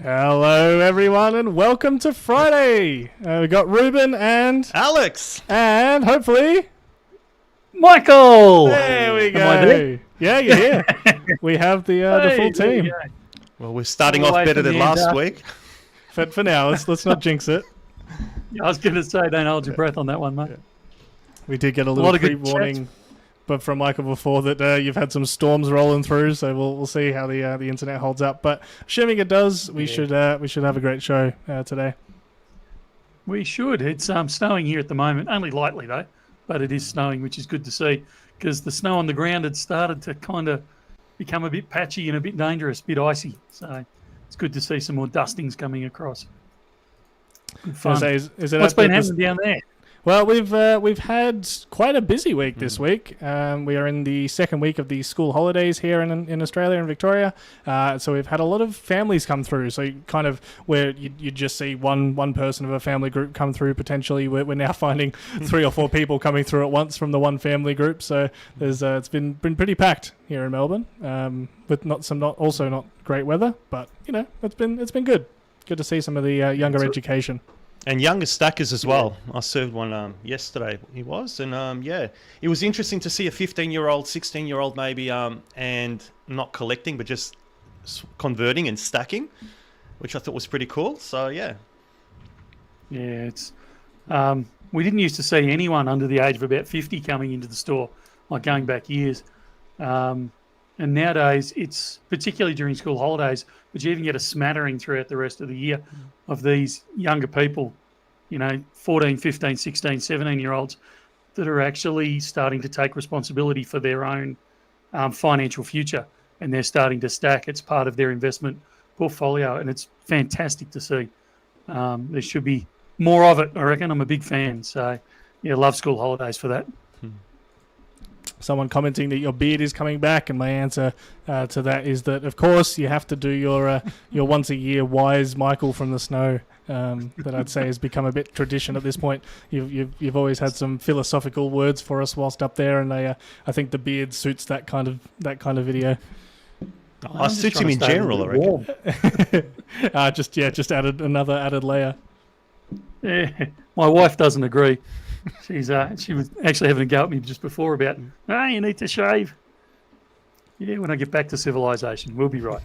Hello, everyone, and welcome to Friday. We've got Ruben and Alex, and hopefully Michael. There we Am I go. there? Yeah, you're here. We have the full There we team. go. well, we're starting All off the way better from than the last end, week. For now, let's not jinx it. I was going to say, don't hold your breath on that one, mate. We did get a lot little of good pre-warning, but from Michael before that you've had some storms rolling through, so we'll see how the internet holds up. But assuming it does, we should have a great show today. We should. It's snowing here at the moment, only lightly though, but it is snowing, which is good to see because the snow on the ground had started to kind of become a bit patchy and a bit dangerous, a bit icy. So it's good to see some more dustings coming across. Good fun. Is it What's been happening down there? Well, we've had quite a busy week this week. We are in the second week of the school holidays here in Australia and Victoria. So we've had a lot of families come through. So kind of where you just see one person of a family group come through potentially. We're now finding 3 or 4 people coming through at once from the one family group. So there's it's been pretty packed here in Melbourne with not great weather, but it's been good. Good to see some of the younger education. And younger stackers as well. I served one yesterday, he was. And it was interesting to see a 15-year-old, 16-year-old maybe, and not collecting, but just converting and stacking, which I thought was pretty cool. So, yeah. Yeah, it's we didn't used to see anyone under the age of about 50 coming into the store, like going back years. And nowadays, it's particularly during school holidays, but you even get a smattering throughout the rest of the year of these younger people, 14, 15, 16, 17-year-olds that are actually starting to take responsibility for their own financial future, and they're starting to stack. It's part of their investment portfolio, and it's fantastic to see. There should be more of it, I reckon. I'm a big fan. So, yeah, love school holidays for that. Someone commenting that your beard is coming back, and my answer to that is that, of course, you have to do your once a year wise Michael from the snow. That I'd say has become a bit tradition at this point. You've always had some philosophical words for us whilst up there, and I think the beard suits that kind of video. I suits him in general, I reckon. Just added another added layer. Yeah, my wife doesn't agree. She was actually having a go at me just before about, you need to shave. Yeah, when I get back to civilization, we'll be right.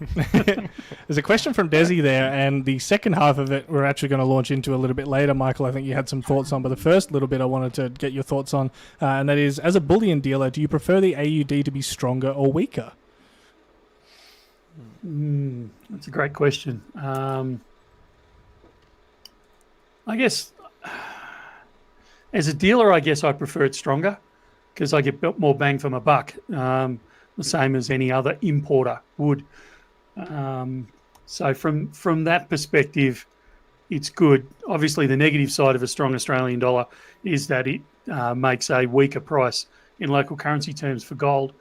There's a question from Desi there, and the second half of it we're actually going to launch into a little bit later. Michael, I think you had some thoughts on, but the first little bit I wanted to get your thoughts on, and that is, as a bullion dealer, do you prefer the AUD to be stronger or weaker? That's a great question. I guess... As a dealer, I guess I prefer it stronger because I get more bang for my buck, the same as any other importer would. So from that perspective, it's good. Obviously, the negative side of a strong Australian dollar is that it makes a weaker price in local currency terms for gold.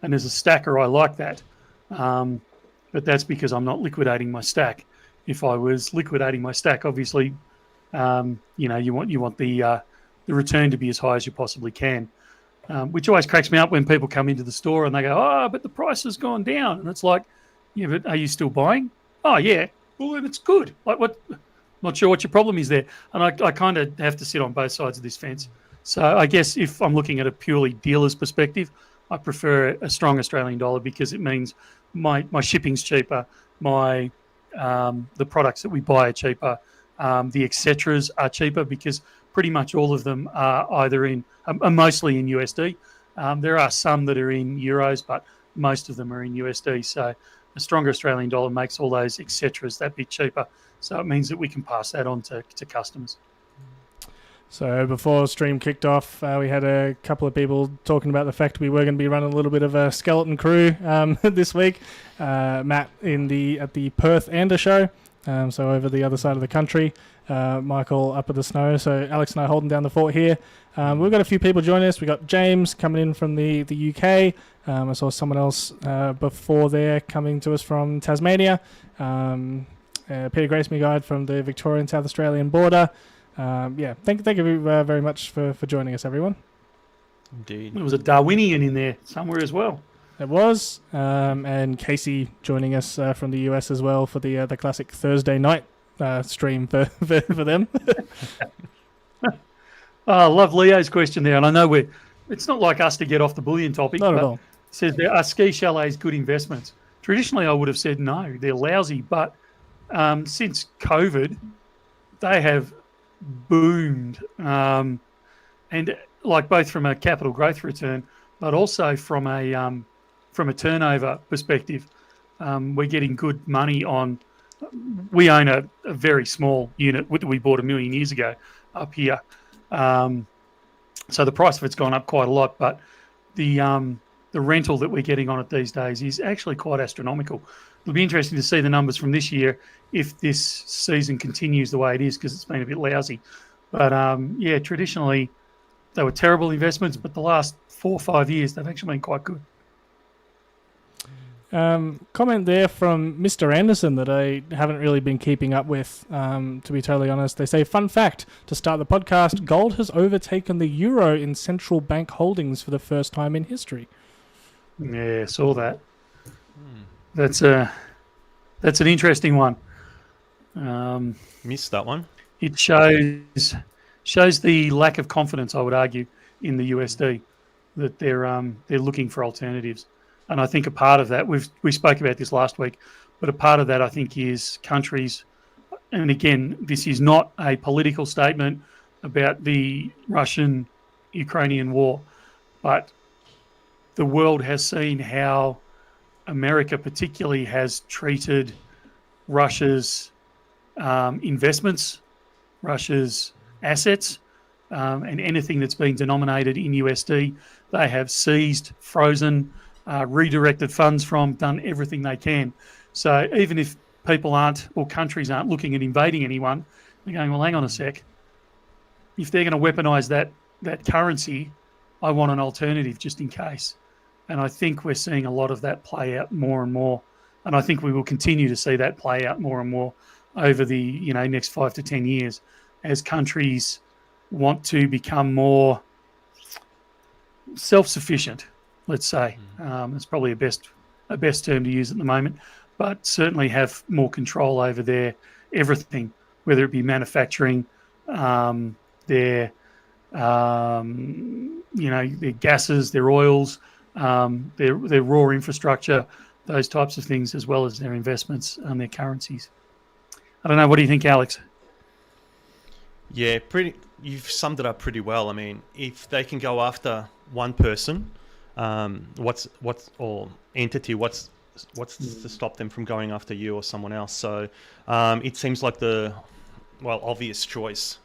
And as a stacker, I like that. But that's because I'm not liquidating my stack. If I was liquidating my stack, obviously, you want the return to be as high as you possibly can, which always cracks me up when people come into the store and they go, but the price has gone down. And it's like, yeah, but are you still buying? Oh, yeah. Well, then it's good. Like, what? Not sure what your problem is there. And I kind of have to sit on both sides of this fence. So I guess if I'm looking at a purely dealer's perspective, I prefer a strong Australian dollar because it means my shipping's cheaper, the products that we buy are cheaper, the et ceteras are cheaper because pretty much all of them are either are mostly in USD. There are some that are in euros, but most of them are in USD. So a stronger Australian dollar makes all those et ceteras that bit cheaper. So it means that we can pass that on to customers. So before stream kicked off, we had a couple of people talking about the fact we were going to be running a little bit of a skeleton crew this week. Matt at the Perth Ander show, so over the other side of the country. Michael up at the snow. So Alex and I holding down the fort here. We've got a few people joining us. We've got James coming in from the UK. I saw someone else before there coming to us from Tasmania. Peter Graceme Guide from the Victorian South Australian border. Thank you very much for joining us, everyone. Indeed. There was a Darwinian in there somewhere as well. It was, and Casey joining us from the US as well for the classic Thursday night stream for them. I love Leo's question there, and I know it's not like us to get off the bullion topic. Not at but all. It says, are ski chalets good investments? Traditionally, I would have said no, they're lousy. But since COVID, they have boomed, and like both from a capital growth return, but also from a turnover perspective, we're getting good money on. We own a very small unit that we bought 1 million years ago up here. So the price of it's gone up quite a lot, but the rental that we're getting on it these days is actually quite astronomical. It'll be interesting to see the numbers from this year if this season continues the way it is, because it's been a bit lousy. But yeah, traditionally they were terrible investments, but the last 4 or 5 years they've actually been quite good. Comment there from Mr. Anderson that I haven't really been keeping up with, to be totally honest. They say, fun fact, to start the podcast, gold has overtaken the euro in central bank holdings for the first time in history. Yeah, saw that. That's an interesting one. Missed that one. It shows the lack of confidence, I would argue, in the USD, that they're looking for alternatives. And I think a part of that, we spoke about this last week, but a part of that I think is countries, and again, this is not a political statement about the Russian-Ukrainian war, but the world has seen how America particularly has treated Russia's investments, Russia's assets, and anything that's been denominated in USD, they have seized, frozen, redirected funds from, done everything they can. So even if people aren't, or countries aren't looking at invading anyone, they're going, well, hang on a sec. If they're going to weaponize that currency, I want an alternative just in case. And I think we're seeing a lot of that play out more and more. And I think we will continue to see that play out more and more over the next 5 to 10 years as countries want to become more self-sufficient. Let's say it's probably a best term to use at the moment, but certainly have more control over their everything, whether it be manufacturing, their gases, their oils, their raw infrastructure, those types of things, as well as their investments and their currencies. I don't know. What do you think, Alex? Yeah, you've summed it up pretty well. I mean, if they can go after one person, or entity, what's to stop them from going after you or someone else? So it seems like the obvious choice.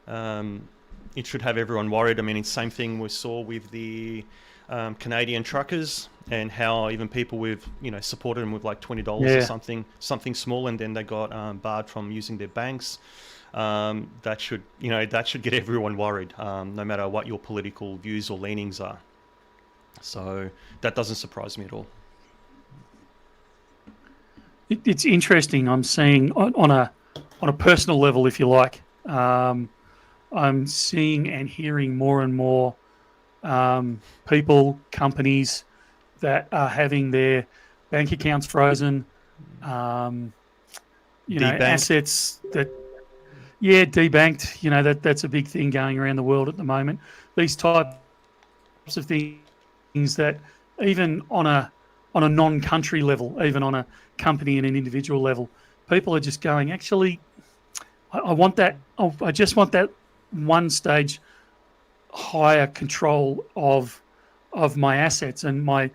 It should have everyone worried. I mean, it's the same thing we saw with the Canadian truckers, and how even people with supported them with like $20 or something small, and then they got barred from using their banks. That should get everyone worried, no matter what your political views or leanings are. So that doesn't surprise me at all. It's interesting. I'm seeing on a personal level, if you like, I'm seeing and hearing more and more people, companies that are having their bank accounts frozen, assets that, debanked. That's a big thing going around the world at the moment. These types of things that even on a non-country level, even on a company and an individual level, people are just going, actually, I want that. I just want that one stage higher control of my assets and my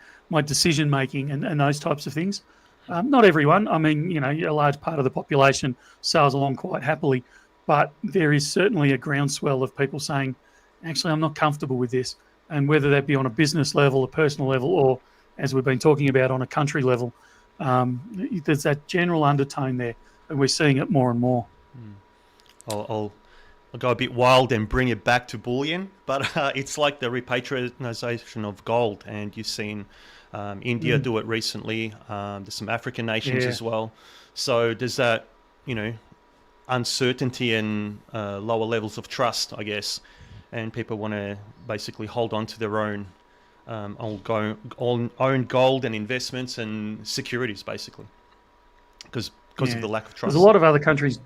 decision making and those types of things. Not everyone. I mean, a large part of the population sails along quite happily, but there is certainly a groundswell of people saying, actually, I'm not comfortable with this. And whether that be on a business level, a personal level, or as we've been talking about on a country level, there's that general undertone there, and we're seeing it more and more. I'll go a bit wild and bring it back to bullion, but it's like the repatriation of gold, and you've seen India do it recently. There's some African nations as well. So there's that, uncertainty and lower levels of trust, I guess, and people want to basically hold on to their own on own gold and investments and securities, basically, because of the lack of trust. There's a lot of other countries.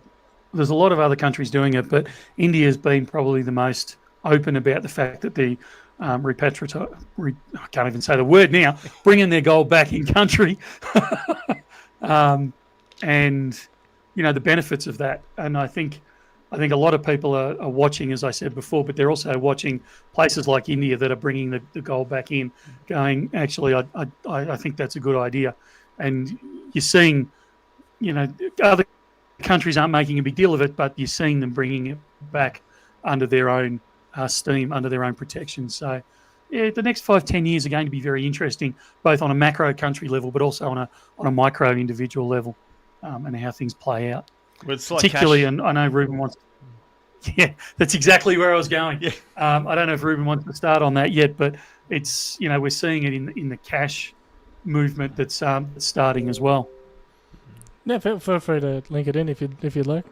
There's a lot of other countries doing it, but India has been probably the most open about the fact that the I can't even say the word now, bringing their gold back in country, and the benefits of that. And I think a lot of people are watching, as I said before, but they're also watching places like India that are bringing the gold back in, going, actually, I think that's a good idea. And you're seeing, other countries aren't making a big deal of it, but you're seeing them bringing it back under their own steam, under their own protection. So, yeah, the next 5-10 years are going to be very interesting, both on a macro country level, but also on a micro individual level, and how things play out. Well, it's like particularly, and I know Ruben wants. Yeah, that's exactly where I was going. Yeah. I don't know if Ruben wants to start on that yet, but it's we're seeing it in the cash movement that's starting as well. Yeah, feel free to link it in if you'd like.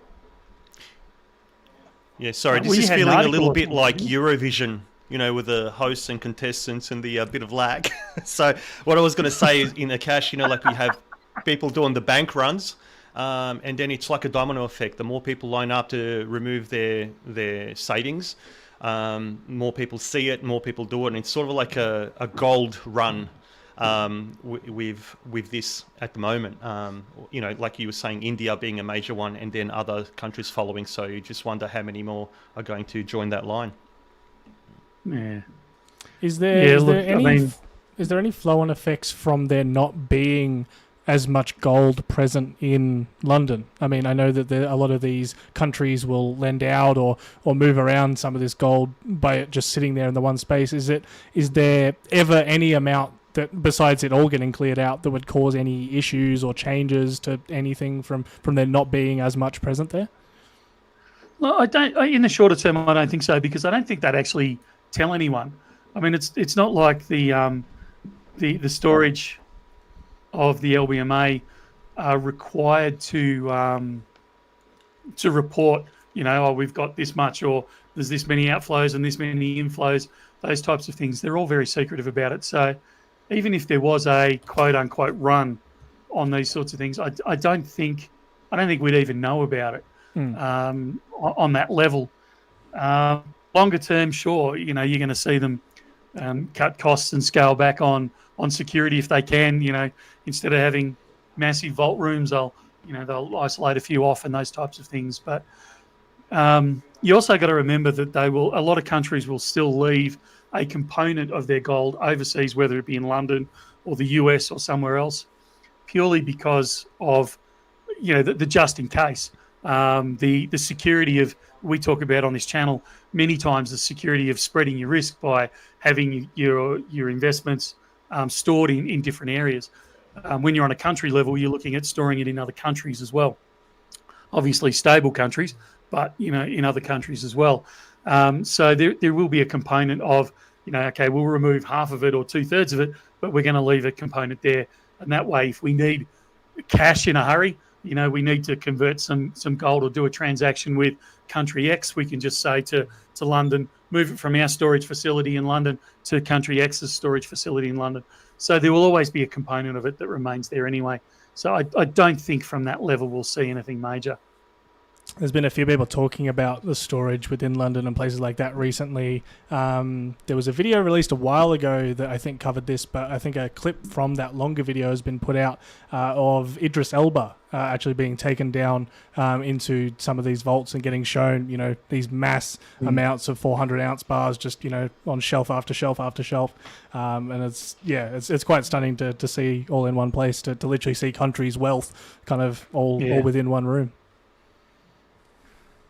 Yeah, sorry, this is feeling a little bit like Eurovision, with the hosts and contestants and the bit of lag. So what I was going to say is in the cash, like we have people doing the bank runs, and then it's like a domino effect. The more people line up to remove their savings, more people see it, more people do it, and it's sort of like a gold run with this at the moment. Like you were saying, India being a major one, and then other countries following. So you just wonder how many more are going to join that line. Yeah. Is there any flow-on effects from there not being as much gold present in London? I mean, I know that a lot of these countries will lend out or move around some of this gold by it just sitting there in the one space. Is there ever any amount that, besides it all getting cleared out, that would cause any issues or changes to anything from there not being as much present there? Well, I don't. In the shorter term, I don't think so, because I don't think they'd actually tell anyone. I mean, it's not like the storage of the LBMA are required to report. We've got this much, or there's this many outflows and this many inflows. Those types of things. They're all very secretive about it. So even if there was a quote unquote run on these sorts of things, I don't think we'd even know about it on that level. Longer term, sure, you're going to see them cut costs and scale back on security if they can. Instead of having massive vault rooms, they'll isolate a few off and those types of things. But you also got to remember that a lot of countries will still leave a component of their gold overseas, whether it be in London or the US or somewhere else, purely because of the just in case, the security of, we talk about on this channel many times, the security of spreading your risk by having your investments stored in different areas. When you're on a country level, you're looking at storing it in other countries as well. Obviously stable countries, but in other countries as well. So there will be a component of, okay, we'll remove half of it or 2/3 of it, but we're going to leave a component there. And that way, if we need cash in a hurry, we need to convert some gold or do a transaction with country X, we can just say to London, move it from our storage facility in London to country X's storage facility in London. So there will always be a component of it that remains there anyway. So I don't think from that level we'll see anything major. There's been a few people talking about the storage within London and places like that recently. There was a video released a while ago that I think covered this, but I think a clip from that longer video has been put out of Idris Elba actually being taken down into some of these vaults and getting shown, these mass amounts of 400-ounce bars just, on shelf after shelf after shelf. And it's quite stunning to see all in one place, to literally see countries' wealth kind of all within one room.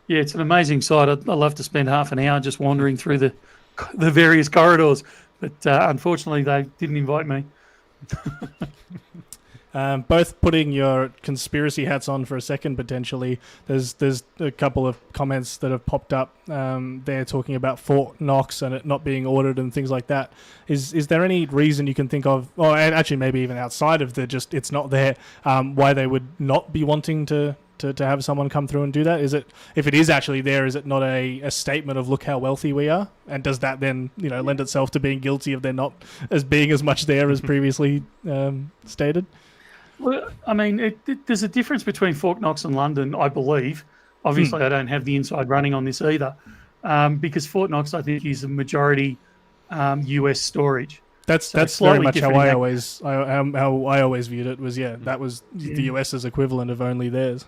Yeah, it's an amazing sight. I'd love to spend half an hour just wandering through the various corridors, but unfortunately they didn't invite me. Both putting your conspiracy hats on for a second, potentially. There's a couple of comments that have popped up there talking about Fort Knox and it not being ordered and things like that. Is there any reason you can think of, and actually maybe even outside of it's not there, why they would not be wanting to to have someone come through and do that? Is it, if it is actually there, is it not a statement of look how wealthy we are? And does that then, lend itself to being guilty of there not as being as much there as previously stated? Well, I mean, there's a difference between Fort Knox and London, I believe. Obviously, I don't have the inside running on this either, because Fort Knox, I think, is a majority US storage. That's very much how I always viewed it. Was that was the US's equivalent of only theirs.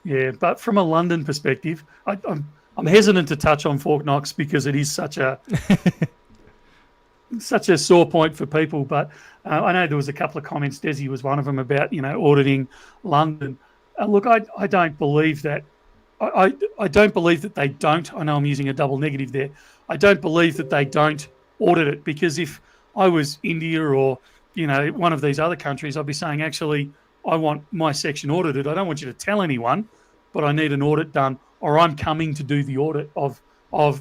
Yeah, but from a London perspective, I'm hesitant to touch on Fort Knox because it is such a such a sore point for people. But I know there was a couple of comments. Desi was one of them about auditing London. Look, I don't believe that. I don't believe that they don't. I know I'm using a double negative there. I don't believe that they don't audit it, because if I was India or one of these other countries, I'd be saying, actually, I want my section audited. I don't want you to tell anyone, but I need an audit done, or I'm coming to do the audit of our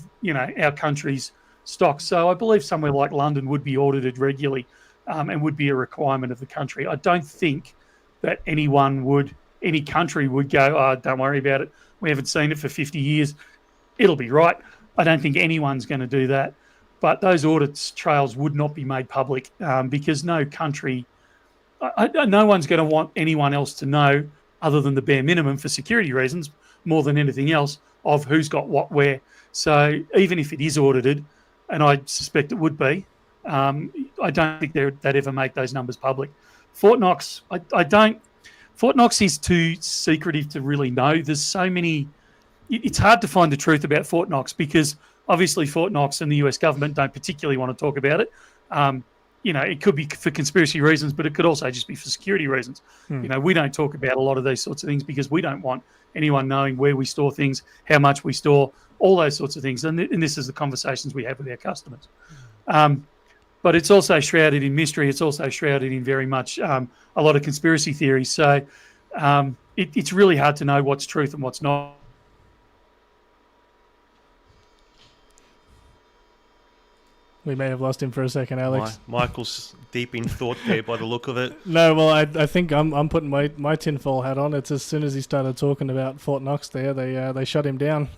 country's stocks. So I believe somewhere like London would be audited regularly, and would be a requirement of the country. I don't think that any country would go, oh, don't worry about it. We haven't seen it for 50 years. It'll be right. I don't think anyone's going to do that. But those audits trails would not be made public, because no country, no one's going to want anyone else to know, other than the bare minimum for security reasons, more than anything else, of who's got what where. So even if it is audited, and I suspect it would be, I don't think they'd ever make those numbers public. Fort Knox, Fort Knox is too secretive to really know. There's so many. It's hard to find the truth about Fort Knox, because obviously Fort Knox and the US government don't particularly want to talk about it. It could be for conspiracy reasons, but it could also just be for security reasons. We don't talk about a lot of these sorts of things because we don't want anyone knowing where we store things, how much we store, all those sorts of things. And this is the conversations we have with our customers. But it's also shrouded in mystery. It's also shrouded in very much a lot of conspiracy theories. So it's really hard to know what's truth and what's not. We may have lost him for a second, Alex. Michael's deep in thought there by the look of it. No, well, I think I'm putting my tinfoil hat on. It's as soon as he started talking about Fort Knox there, they shut him down.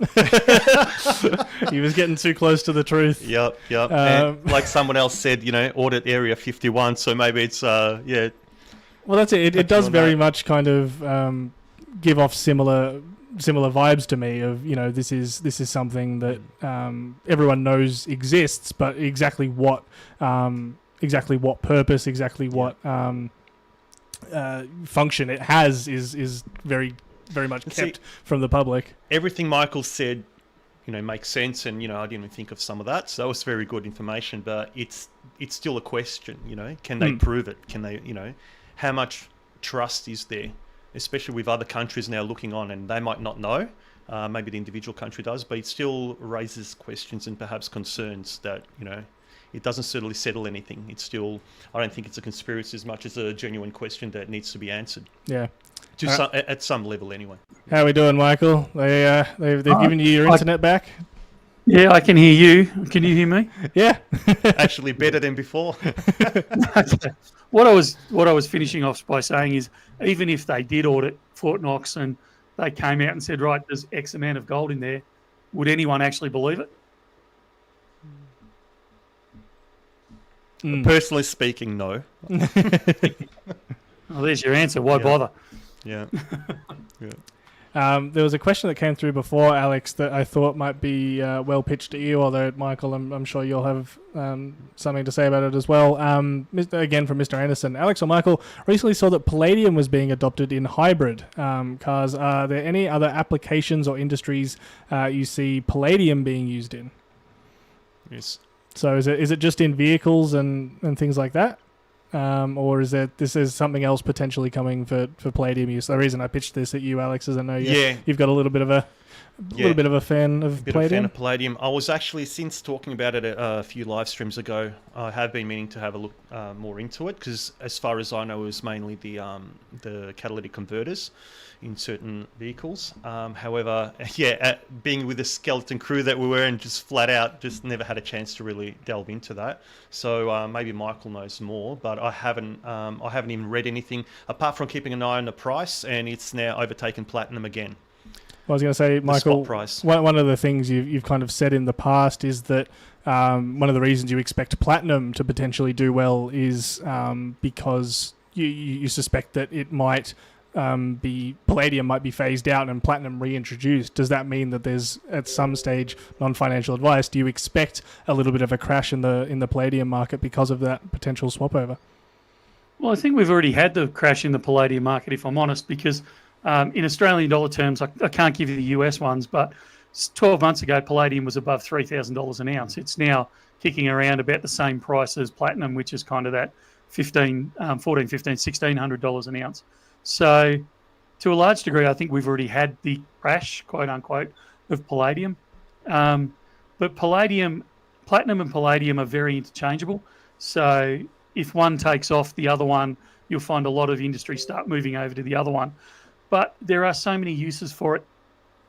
He was getting too close to the truth. Yep. And like someone else said, audit Area 51, so maybe it's, Well, that's it. It does very much kind of give off similar vibes to me of this is something that everyone knows exists, but exactly what purpose, exactly what function it has is very very much kept from the public. Everything Michael said makes sense, and I didn't even think of some of that, so that was very good information, but it's still a question. Can they prove it? Can they how much trust is there, especially with other countries now looking on, and they might not know. Maybe the individual country does, but it still raises questions and perhaps concerns that, it doesn't certainly settle anything. It's still, I don't think it's a conspiracy as much as a genuine question that needs to be answered. Yeah. At some level anyway. How are we doing, Michael? They've given you your internet back? Yeah, I can hear you. Can you hear me? Yeah. Actually better than before. What I was finishing off by saying is, even if they did audit Fort Knox and they came out and said, right, there's X amount of gold in there, would anyone actually believe it? Personally speaking, no. Well, there's your answer. Why bother? Yeah. There was a question that came through before, Alex, that I thought might be well pitched to you, although, Michael, I'm sure you'll have something to say about it as well. Again, from Mr. Anderson. Alex or Michael, recently saw that Palladium was being adopted in hybrid cars. Are there any other applications or industries you see Palladium being used in? Yes. So is it just in vehicles and things like that? Or is this is something else potentially coming for Palladium use? The reason I pitched this at you, Alex, is I know you've got a little bit of a A little bit of a fan of Bit Palladium. of fan of Palladium. I was actually, since talking about it a few live streams ago, I have been meaning to have a look more into it, because as far as I know, it was mainly the catalytic converters in certain vehicles. However, being with the skeleton crew that we were in, just flat out, just never had a chance to really delve into that. So maybe Michael knows more, but I haven't even read anything apart from keeping an eye on the price, and it's now overtaken Platinum again. I was going to say, Michael, spot price. one of the things you've kind of said in the past is that one of the reasons you expect Platinum to potentially do well is because you suspect that it might Palladium might be phased out and Platinum reintroduced. Does that mean that there's, at some stage, non-financial advice, do you expect a little bit of a crash in the Palladium market because of that potential swap over? Well, I think we've already had the crash in the Palladium market, if I'm honest, because in Australian dollar terms, I can't give you the US ones, but 12 months ago, Palladium was above $3,000 an ounce. It's now kicking around about the same price as Platinum, which is kind of that $1,400, $1,500, $1,600 an ounce. So to a large degree, I think we've already had the crash, quote unquote, of Palladium. But Platinum and Palladium are very interchangeable. So if one takes off the other one, you'll find a lot of industry start moving over to the other one. But there are so many uses for it,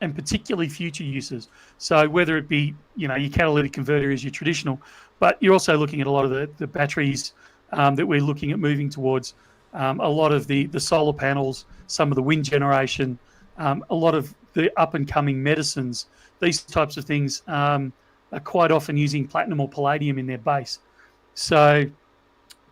and particularly future uses. So whether it be, your catalytic converter is your traditional, but you're also looking at a lot of the batteries that we're looking at moving towards, a lot of the solar panels, some of the wind generation, a lot of the up-and-coming medicines. These types of things are quite often using platinum or palladium in their base. So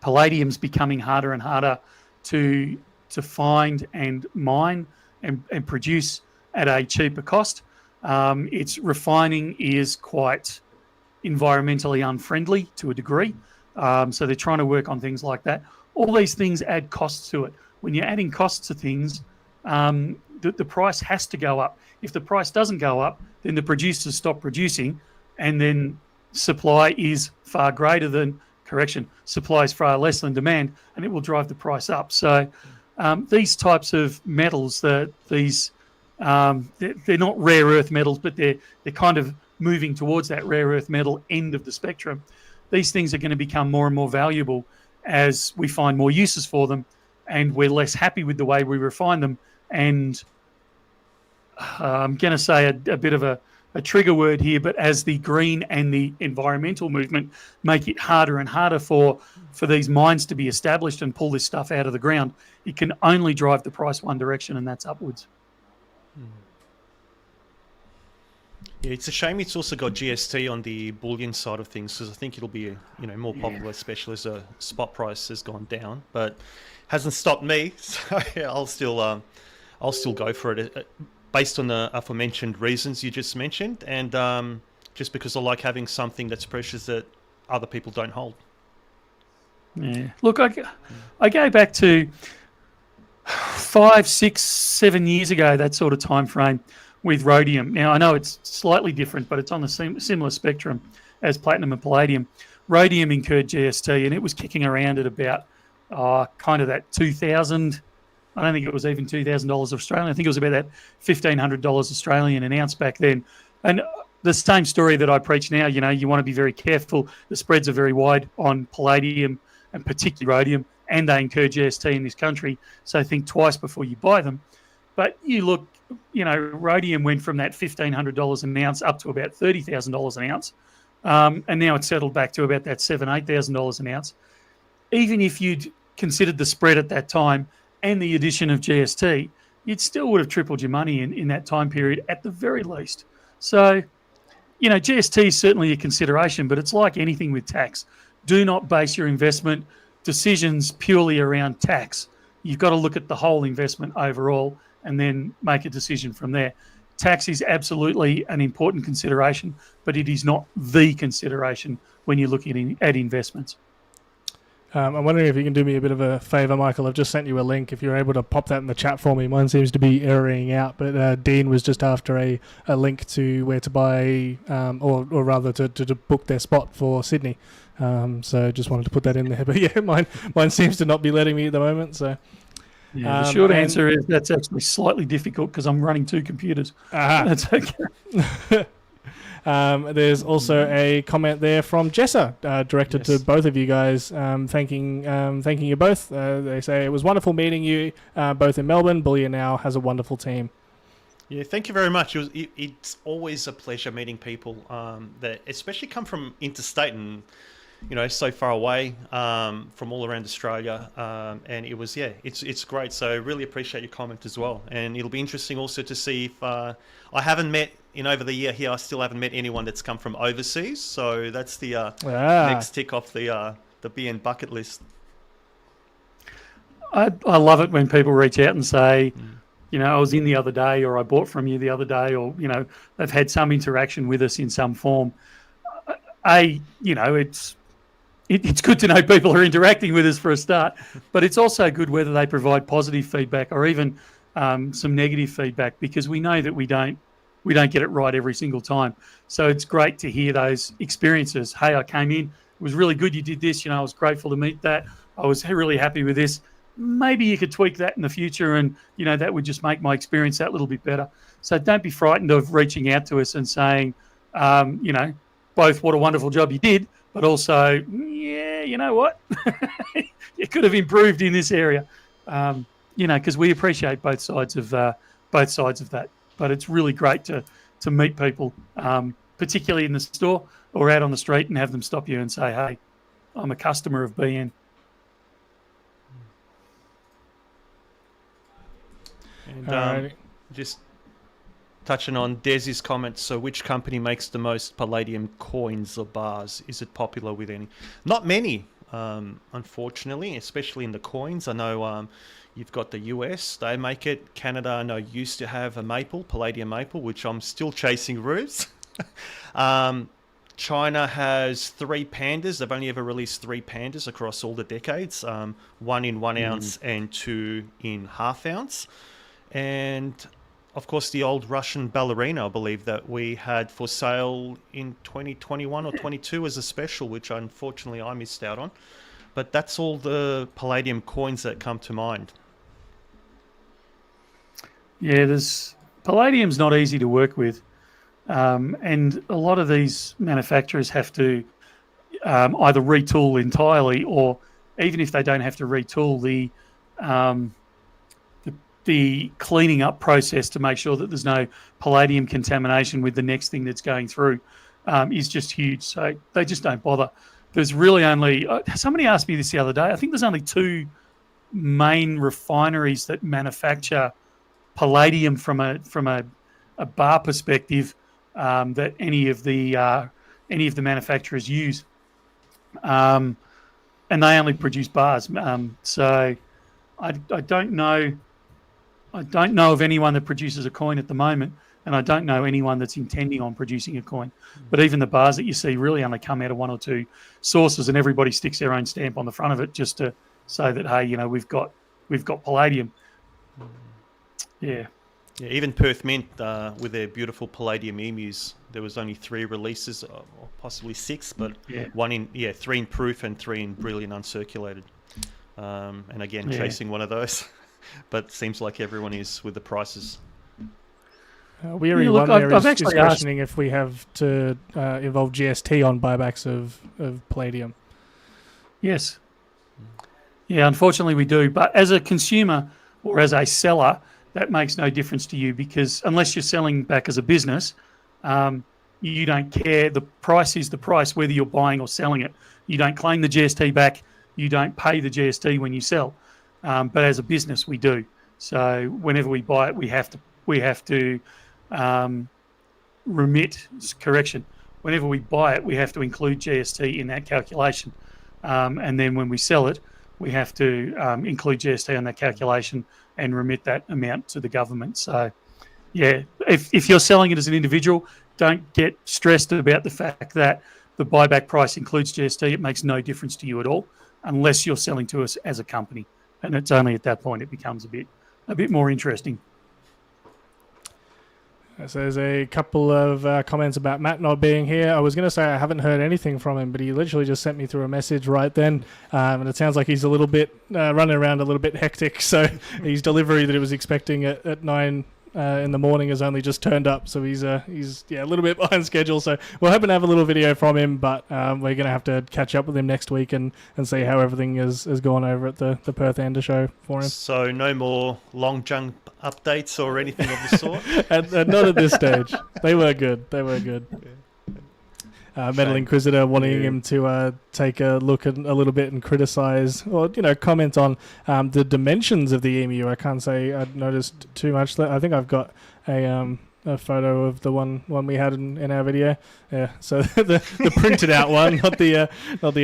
palladium's becoming harder and harder to find and mine and produce at a cheaper cost. Its refining is quite environmentally unfriendly to a degree. So they're trying to work on things like that. All these things add costs to it. When you're adding costs to things, the price has to go up. If the price doesn't go up, then the producers stop producing, and then supply is far greater than, supply is far less than demand, and it will drive the price up. So these types of metals, they're not rare earth metals, but they're kind of moving towards that rare earth metal end of the spectrum. These things are going to become more and more valuable as we find more uses for them, and we're less happy with the way we refine them. And I'm going to say a bit of a trigger word here, but as the green and the environmental movement make it harder and harder for these mines to be established and pull this stuff out of the ground, it can only drive the price one direction, and that's upwards. Yeah, it's a shame it's also got GST on the bullion side of things, because I think it'll be more popular, especially as the spot price has gone down. But hasn't stopped me, so I'll still go for it, based on the aforementioned reasons you just mentioned, and just because I like having something that's precious that other people don't hold. Yeah. Look, I go back to 5, 6, 7 years ago, that sort of time frame, with rhodium. Now, I know it's slightly different, but it's on the similar spectrum as platinum and palladium. Rhodium incurred GST, and it was kicking around at about kind of that 2,000. I don't think it was even $2,000 Australian. I think it was about that $1,500 Australian an ounce back then. And the same story that I preach now, you want to be very careful. The spreads are very wide on palladium and particularly rhodium, and they incur GST in this country. So think twice before you buy them. But you look, rhodium went from that $1,500 an ounce up to about $30,000 an ounce. And now it's settled back to about that $7,000, $8,000 an ounce. Even if you'd considered the spread at that time and the addition of GST, you'd still would have tripled your money in that time period at the very least. So, GST is certainly a consideration, but it's like anything with tax. Do not base your investment decisions purely around tax. You've got to look at the whole investment overall and then make a decision from there. Tax is absolutely an important consideration, but it is not the consideration when you're looking at investments. I'm wondering if you can do me a bit of a favour, Michael. I've just sent you a link. If you're able to pop that in the chat for me. Mine seems to be erroring out, but Dean was just after a link to where to buy, or rather to book their spot for Sydney. So just wanted to put that in there. But yeah, mine seems to not be letting me at the moment. So Yeah, the short And- answer is that's actually slightly difficult because I'm running 2 computers. Aha. That's okay. There's also a comment there from Jessa, directed Yes. to both of you guys, thanking you both. They say it was wonderful meeting you both in Melbourne. Bullion Now has a wonderful team. Yeah, thank you very much. It's always a pleasure meeting people that especially come from interstate and so far away from all around Australia. And it was it's great. So really appreciate your comment as well. And it'll be interesting also to see if I haven't met over the year here. I still haven't met anyone that's come from overseas. So that's the next tick off the BN bucket list. I love it when people reach out and say, I was in the other day, or I bought from you the other day, or they've had some interaction with us in some form. It's good to know people are interacting with us for a start, but it's also good whether they provide positive feedback or even some negative feedback, because we know that we don't get it right every single time. So it's great to hear those experiences. Hey, I came in, it was really good. You did this. I was grateful to meet that. I was really happy with this. Maybe you could tweak that in the future, and that would just make my experience that little bit better. So don't be frightened of reaching out to us and saying, both what a wonderful job you did, but also, you know what, you could have improved in this area. Because we appreciate both sides of that. But it's really great to meet people, particularly in the store or out on the street, and have them stop you and say, "Hey, I'm a customer of BN." And just touching on Desi's comments, so which company makes the most Palladium coins or bars? Is it popular with any? Not many, unfortunately, especially in the coins. I know you've got the US, they make it. Canada, I know, used to have a maple, Palladium maple, which I'm still chasing Rubix. China has 3 pandas. They've only ever released 3 pandas across all the decades, 1 in 1 ounce and 2 in half ounce. And of course, the old Russian ballerina, I believe, that we had for sale in 2021 or 22 as a special, which unfortunately I missed out on. But that's all the Palladium coins that come to mind. Yeah, Palladium's not easy to work with. And a lot of these manufacturers have to either retool entirely, or even if they don't have to retool, the cleaning up process to make sure that there's no palladium contamination with the next thing that's going through is just huge. So they just don't bother. There's really only somebody asked me this the other day. I think there's only 2 main refineries that manufacture palladium from a bar perspective that any of the manufacturers use, and they only produce bars. So I don't know. I don't know of anyone that produces a coin at the moment, and I don't know anyone that's intending on producing a coin. But even the bars that you see really only come out of 1 or 2 sources, and everybody sticks their own stamp on the front of it just to say that, hey, we've got palladium. Yeah. Yeah, even Perth Mint with their beautiful Palladium emus, there was only 3 releases, or possibly 6, but 3 in proof and 3 in brilliant uncirculated. And again, chasing one of those. But seems like everyone is with the prices. Weary one there is questioning if we have to involve GST on buybacks of Palladium. Yes. Yeah, unfortunately we do. But as a consumer or as a seller, that makes no difference to you, because unless you're selling back as a business, you don't care. The price is the price, whether you're buying or selling it. You don't claim the GST back. You don't pay the GST when you sell. But as a business, we do. So whenever we buy it, we have to remit. Correction. Whenever we buy it, we have to include GST in that calculation. And then when we sell it, we have to include GST on that calculation and remit that amount to the government. So, yeah, if you're selling it as an individual, don't get stressed about the fact that the buyback price includes GST. It makes no difference to you at all, unless you're selling to us as a company. And it's only at that point it becomes a bit more interesting. So there's a couple of comments about Matt not being here. I was going to say I haven't heard anything from him, but he literally just sent me through a message right then. And it sounds like he's a little bit running around a little bit hectic. So his delivery that he was expecting at 9 in the morning has only just turned up. So he's a little bit behind schedule. So we're hoping to have a little video from him, but we're going to have to catch up with him next week and see how everything has gone over at the Perth Ender show for him. So no more long jump updates or anything of the sort? Not at this stage. They were good. Metal Inquisitor wanting him to take a look at a little bit and criticize or comment on the dimensions of the emu. I can't say I'd noticed too much. I think I've got a photo of the one we had in our video. Yeah, so the printed out one, not the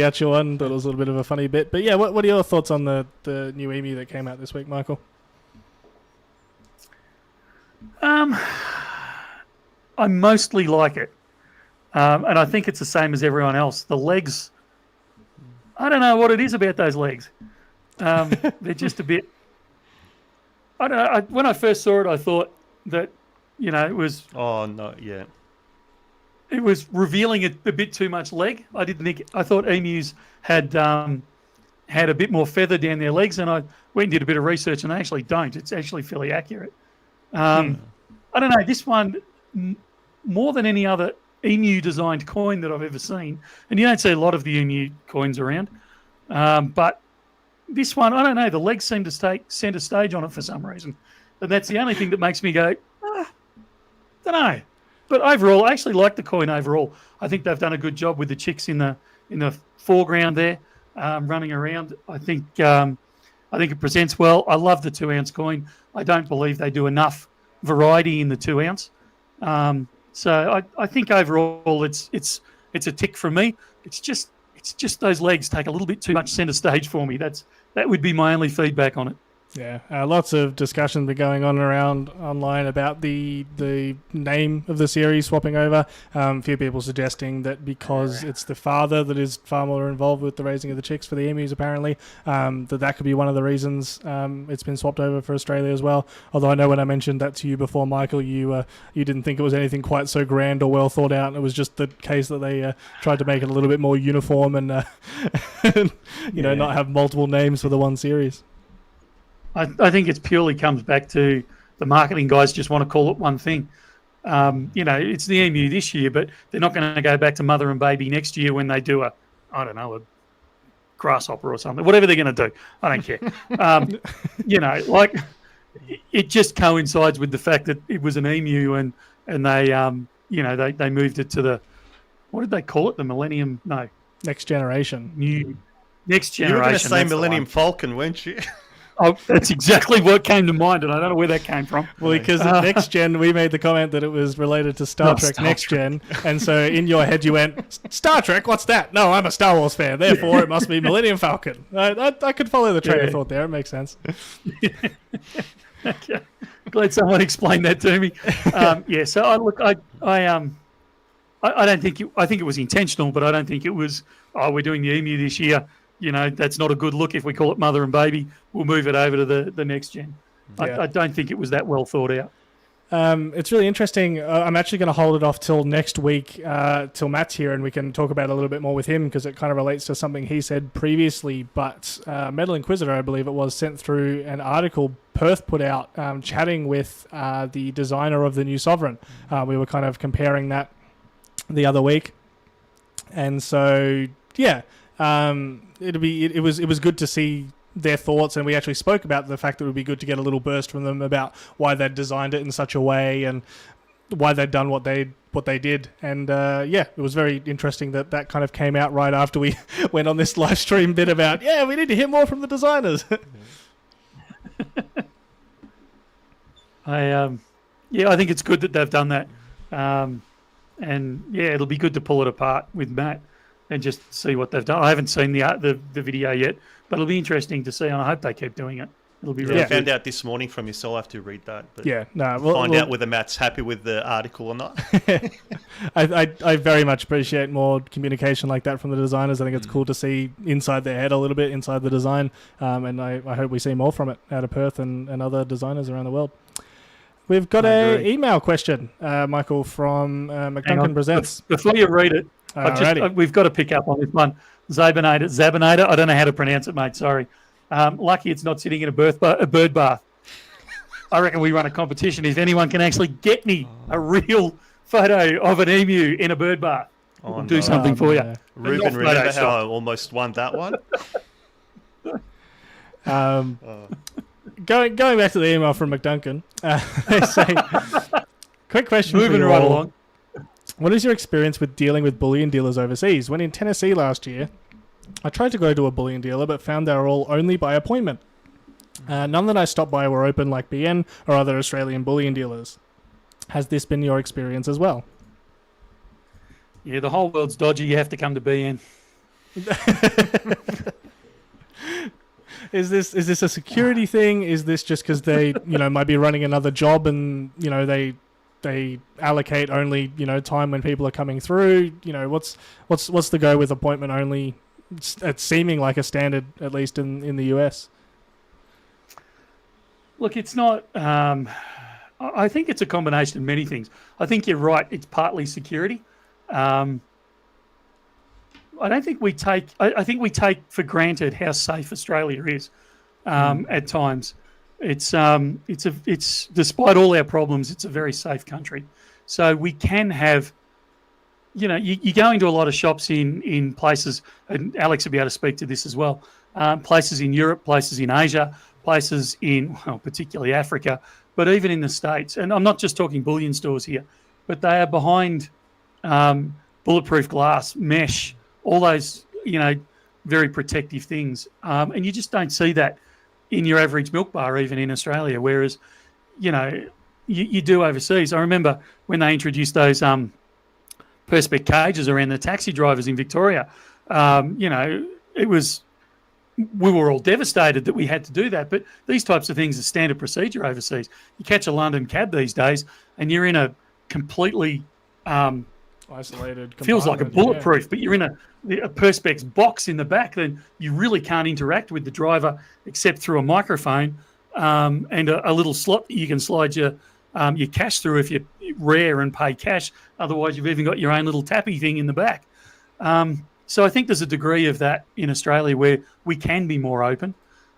actual one. That was a little bit of a funny bit. But yeah, what are your thoughts on the new emu that came out this week, Michael? I mostly like it. And I think it's the same as everyone else. The legs, I don't know what it is about those legs. They're just a bit... I don't know. When I first saw it, I thought that, it was... Oh, no, yeah. It was revealing a bit too much leg. I thought emus had a bit more feather down their legs, and I went and did a bit of research, and they actually don't. It's actually fairly accurate. I don't know. This one, more than any other emu designed coin that I've ever seen, and you don't see a lot of the emu coins around, but this one, I don't know, the legs seem to stay center stage on it for some reason, and that's the only thing that makes me go, don't know. But overall, I actually like the coin overall. I think they've done a good job with the chicks in the foreground there, running around. I think it presents well. I love the 2 ounce coin. I don't believe they do enough variety in the 2 ounce. So I think overall it's a tick from me. It's just those legs take a little bit too much centre stage for me. That would be my only feedback on it. Yeah, lots of discussion been going on around online about the name of the series swapping over. A few people suggesting that because it's the father that is far more involved with the raising of the chicks for the emus, apparently, that could be one of the reasons it's been swapped over for Australia as well. Although I know when I mentioned that to you before, Michael, you didn't think it was anything quite so grand or well thought out. It was just the case that they tried to make it a little bit more uniform and not have multiple names for the one series. I think it purely comes back to the marketing guys just want to call it one thing. It's the emu this year, but they're not going to go back to mother and baby next year when they do a grasshopper or something. Whatever they're going to do, I don't care. It just coincides with the fact that it was an emu and they moved it to the, what did they call it? The Millennium? No. Next generation. Next generation. You were going to say Millennium Falcon, weren't you? Oh, that's exactly what came to mind, and I don't know where that came from. Well, because at Next Gen, we made the comment that it was related to Star Trek Next Gen, and so in your head you went, Star Trek, what's that? No, I'm a Star Wars fan, therefore it must be Millennium Falcon. I could follow the train of thought there, it makes sense. Okay. Glad someone explained that to me. So I don't think I think it was intentional, but I don't think it was, we're doing the emu this year. That's not a good look if we call it mother and baby. We'll move it over to the next gen. Yeah. I don't think it was that well thought out. It's really interesting. I'm actually going to hold it off till next week, till Matt's here, and we can talk about it a little bit more with him because it kind of relates to something he said previously. But Metal Inquisitor, I believe it was, sent through an article Perth put out chatting with the designer of the new Sovereign. We were kind of comparing that the other week. And so, yeah. It was good to see their thoughts, and we actually spoke about the fact that it would be good to get a little burst from them about why they'd designed it in such a way and why they'd done what they did. And it was very interesting that kind of came out right after we went on this live stream bit about we need to hear more from the designers. I think it's good that they've done that, it'll be good to pull it apart with Matt and just see what they've done. I haven't seen the video yet, but it'll be interesting to see, and I hope they keep doing it. It'll be really I found out this morning from you, so I'll have to read that. But we'll find out whether Matt's happy with the article or not. I very much appreciate more communication like that from the designers. I think it's cool to see inside their head a little bit, inside the design, and I hope we see more from it out of Perth and other designers around the world. We've got I a agree. email question, Michael, from Hang McDuncan on. Presents. Before you read it, Alrighty. we've got to pick up on this one. Zabinator. I don't know how to pronounce it, mate. Sorry. Lucky it's not sitting in a bird bath. I reckon we run a competition. If anyone can actually get me a real photo of an emu in a bird bath, we'll do something for you. no. Ruben, remember how I almost won that one? Going back to the email from McDuncan, they say, quick question Moving for you right all. along. What is your experience with dealing with bullion dealers overseas? When in Tennessee last year, I tried to go to a bullion dealer, but found they were all only by appointment. None that I stopped by were open like BN or other Australian bullion dealers. Has this been your experience as well? Yeah, the whole world's dodgy. You have to come to BN. Is this a security thing? Is this just because they might be running another job and they allocate only time when people are coming through? What's the go with appointment only? It's seeming like a standard, at least in the US. Look, it's not. I think it's a combination of many things. I think you're right. It's partly security. I don't think we take. I think we take for granted how safe Australia is at times. It's despite all our problems, it's a very safe country. So we can have. You go into a lot of shops in places, and Alex will be able to speak to this as well. Places in Europe, places in Asia, places in particularly Africa, but even in the States. And I'm not just talking bullion stores here, but they are behind bulletproof glass, mesh, all those, very protective things. And you just don't see that in your average milk bar, even in Australia, whereas, you do overseas. I remember when they introduced those Perspex cages around the taxi drivers in Victoria, we were all devastated that we had to do that. But these types of things are standard procedure overseas. You catch a London cab these days and you're in a completely isolated, feels like a bulletproof, but you're in a Perspex box in the back. Then you really can't interact with the driver except through a microphone and a little slot that you can slide your cash through if you're rare and pay cash. Otherwise, you've even got your own little tappy thing in the back. So I think there's a degree of that in Australia where we can be more open.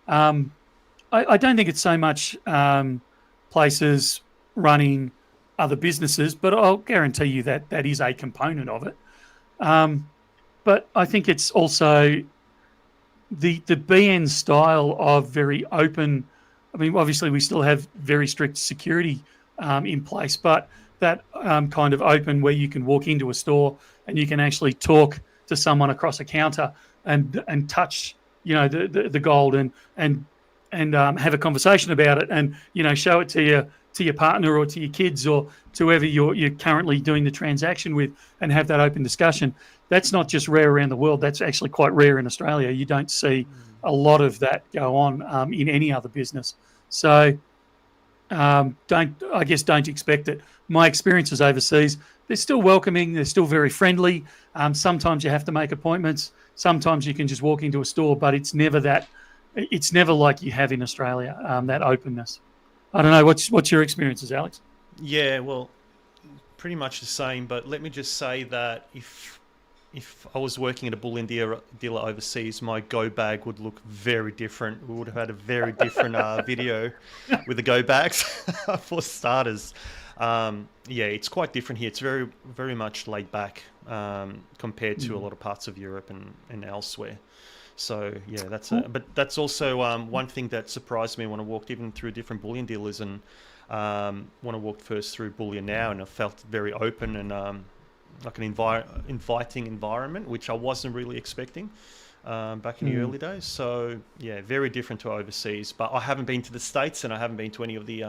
I don't think it's so much places running other businesses, but I'll guarantee you that that is a component of it. But I think it's also the BN style of very open. I mean, obviously we still have very strict security in place, but that kind of open where you can walk into a store and you can actually talk to someone across a counter and touch, the gold and have a conversation about it and, show it to your partner or to your kids or to whoever you're currently doing the transaction with and have that open discussion. That's not just rare around the world. That's actually quite rare in Australia. You don't see a lot of that go on in any other business. So don't expect it. My experiences overseas, they're still welcoming. They're still very friendly. Sometimes you have to make appointments. Sometimes you can just walk into a store, but it's never that. It's never like you have in Australia, that openness. I don't know. What's your experiences, Alex? Yeah, well, pretty much the same. But let me just say that if I was working at a bullion dealer overseas, my go bag would look very different. We would have had a very different video with the go bags for starters. It's quite different here. It's very, very much laid back compared to a lot of parts of Europe and elsewhere. So yeah, but that's also one thing that surprised me when I walked even through different bullion dealers and when I walked first through Bullion Now, and I felt very open and like an inviting environment, which I wasn't really expecting back in the early days. So yeah, very different to overseas. But I haven't been to the States, and I haven't been to any of the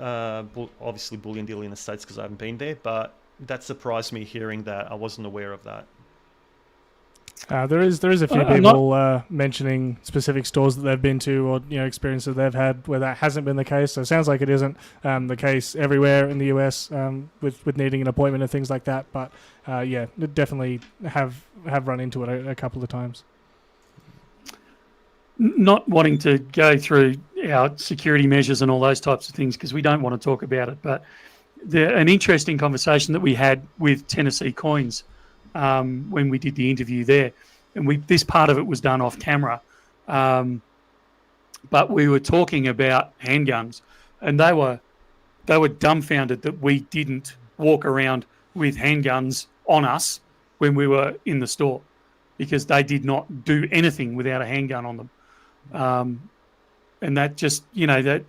obviously bullion dealing in the States because I haven't been there. But that surprised me hearing that. I wasn't aware of that. There is a few people mentioning specific stores that they've been to or experiences they've had where that hasn't been the case. So it sounds like it isn't the case everywhere in the US with needing an appointment and things like that. But definitely have run into it a couple of times. Not wanting to go through our security measures and all those types of things because we don't want to talk about it. But an interesting conversation that we had with Tennessee Coins when we did the interview there, and this part of it was done off camera, but we were talking about handguns, and they were dumbfounded that we didn't walk around with handguns on us when we were in the store, because they did not do anything without a handgun on them. And that just, that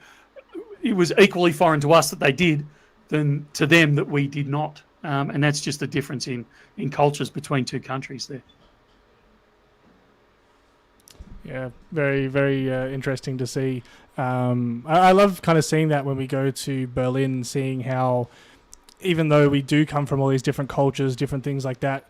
it was equally foreign to us that they did than to them that we did not. And that's just the difference in cultures between two countries there. Yeah, very, very interesting to see. I love kind of seeing that when we go to Berlin, seeing how, even though we do come from all these different cultures, different things like that,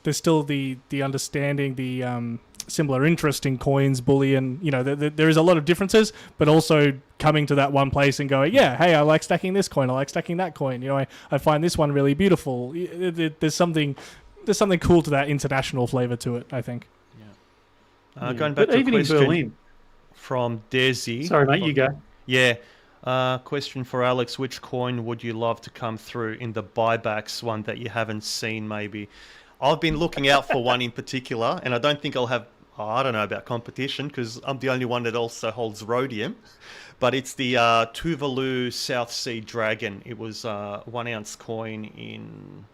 there's still the understanding, the similar interest in coins, bullion. There is a lot of differences, but also coming to that one place and going, yeah, hey, I like stacking this coin, I like stacking that coin. I find this one really beautiful. There's something cool to that international flavor to it, I think. Going back to even a question in Berlin, from Desi. Sorry, mate, you go. Yeah. Question for Alex. Which coin would you love to come through in the buybacks, one that you haven't seen maybe? I've been looking out for one in particular, and I don't think I'll have, I don't know about competition because I'm the only one that also holds rhodium, but it's the Tuvalu South Sea Dragon. It was a 1 ounce coin in...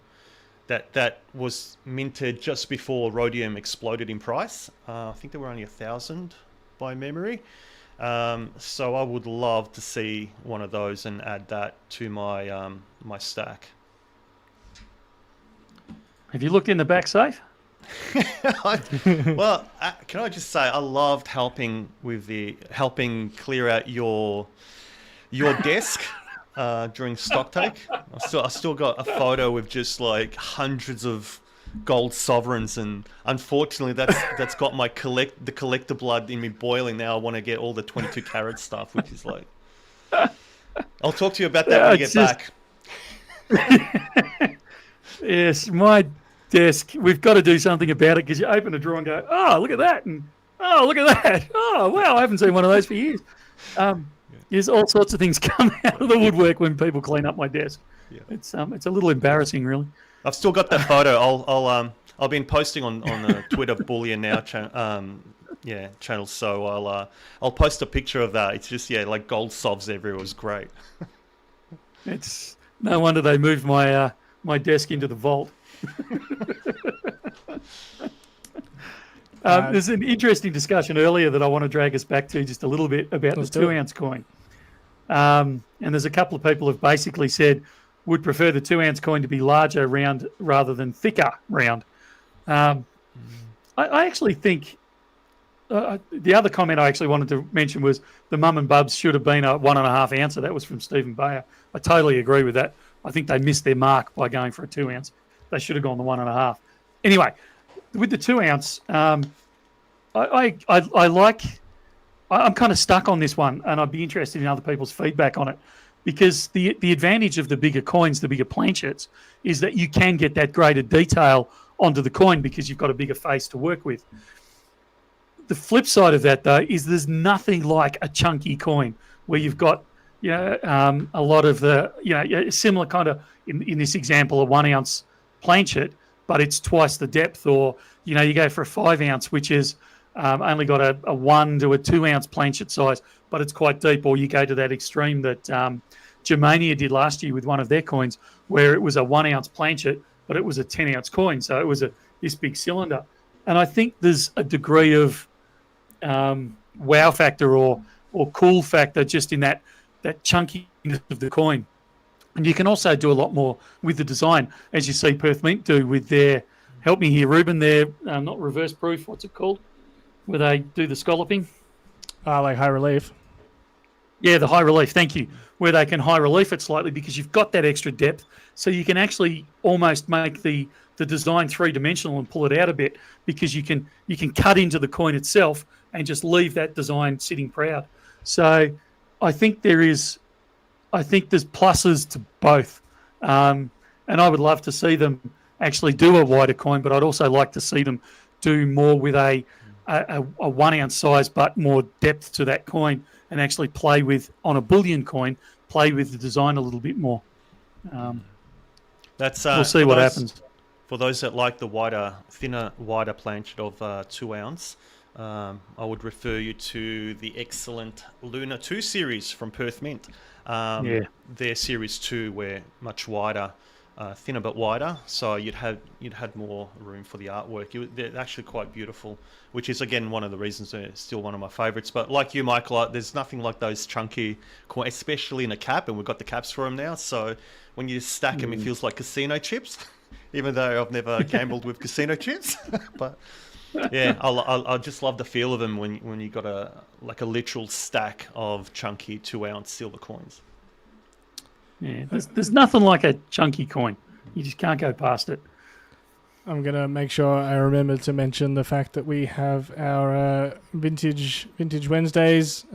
That was minted just before rhodium exploded in price. I think they were only 1,000 by memory. So I would love to see one of those and add that to my my stack. Have you looked in the back safe? Well, can I just say I loved helping clear out your desk. During stock take, I still got a photo with just like hundreds of gold sovereigns, and unfortunately that's got the collector blood in me boiling. Now I want to get all the 22 karat stuff, which is like, I'll talk to you about that when you get back. Yes, my desk, we've got to do something about it, because you open a drawer and go, oh, look at that, and oh, look at that, oh wow, I haven't seen one of those for years. There's all sorts of things come out of the woodwork when people clean up my desk. Yeah. It's a little embarrassing, really. I've still got that photo. I'll been posting on the Twitter Bullion Now channel. So I'll post a picture of that. It's just like gold sovs everywhere. It was great. It's no wonder they moved my my desk into the vault. There's an interesting discussion earlier that I want to drag us back to just a little bit about the 2 ounce coin. And there's a couple of people who have basically said would prefer the 2 ounce coin to be larger round rather than thicker round. I actually think the other comment I actually wanted to mention was the mum and bubs should have been a 1.5 ouncer. That was from Stephen Bayer. I totally agree with that. I think they missed their mark by going for a 2 ounce. They should have gone the 1.5. Anyway, with the 2 ounce, I'm kind of stuck on this one, and I'd be interested in other people's feedback on it, because the advantage of the bigger coins, the bigger planchets, is that you can get that greater detail onto the coin because you've got a bigger face to work with. The flip side of that, though, is there's nothing like a chunky coin where you've got a lot of the similar kind of, in this example, a 1 ounce planchet, but it's twice the depth, or you go for a 5 ounce, which is only got a 1 to a 2 ounce planchet size, but it's quite deep, or you go to that extreme that Germania did last year with one of their coins, where it was a 1 ounce planchet, but it was a 10 ounce coin, so it was this big cylinder. And I think there's a degree of wow factor or cool factor just in that chunkiness of the coin. And you can also do a lot more with the design, as you see Perth Mint do with their, help me here, Ruben, their not reverse proof, what's it called, where they do the scalloping? Like high relief. Yeah, the high relief, thank you, where they can high relief it slightly because you've got that extra depth, so you can actually almost make the design three-dimensional and pull it out a bit, because you can cut into the coin itself and just leave that design sitting proud. So I think there's pluses to both, and I would love to see them actually do a wider coin, but I'd also like to see them do more with a a 1 ounce size, but more depth to that coin, and actually play with, on a bullion coin, play with the design a little bit more. We'll see what happens. For those that like the thinner, wider planchet of 2 ounce, I would refer you to the excellent Lunar 2 series from Perth Mint. Their series 2 were much wider, thinner but wider, so you'd had more room for the artwork. They're actually quite beautiful, which is again one of the reasons they're still one of my favourites. But like you, Michael, there's nothing like those chunky coins, especially in a cap, and we've got the caps for them now. So when you stack them, it feels like casino chips. Even though I've never gambled with casino chips, but yeah, I just love the feel of them when you got a literal stack of chunky 2 ounce silver coins. Yeah, there's nothing like a chunky coin. You just can't go past it. I'm gonna make sure I remember to mention the fact that we have our Vintage Wednesdays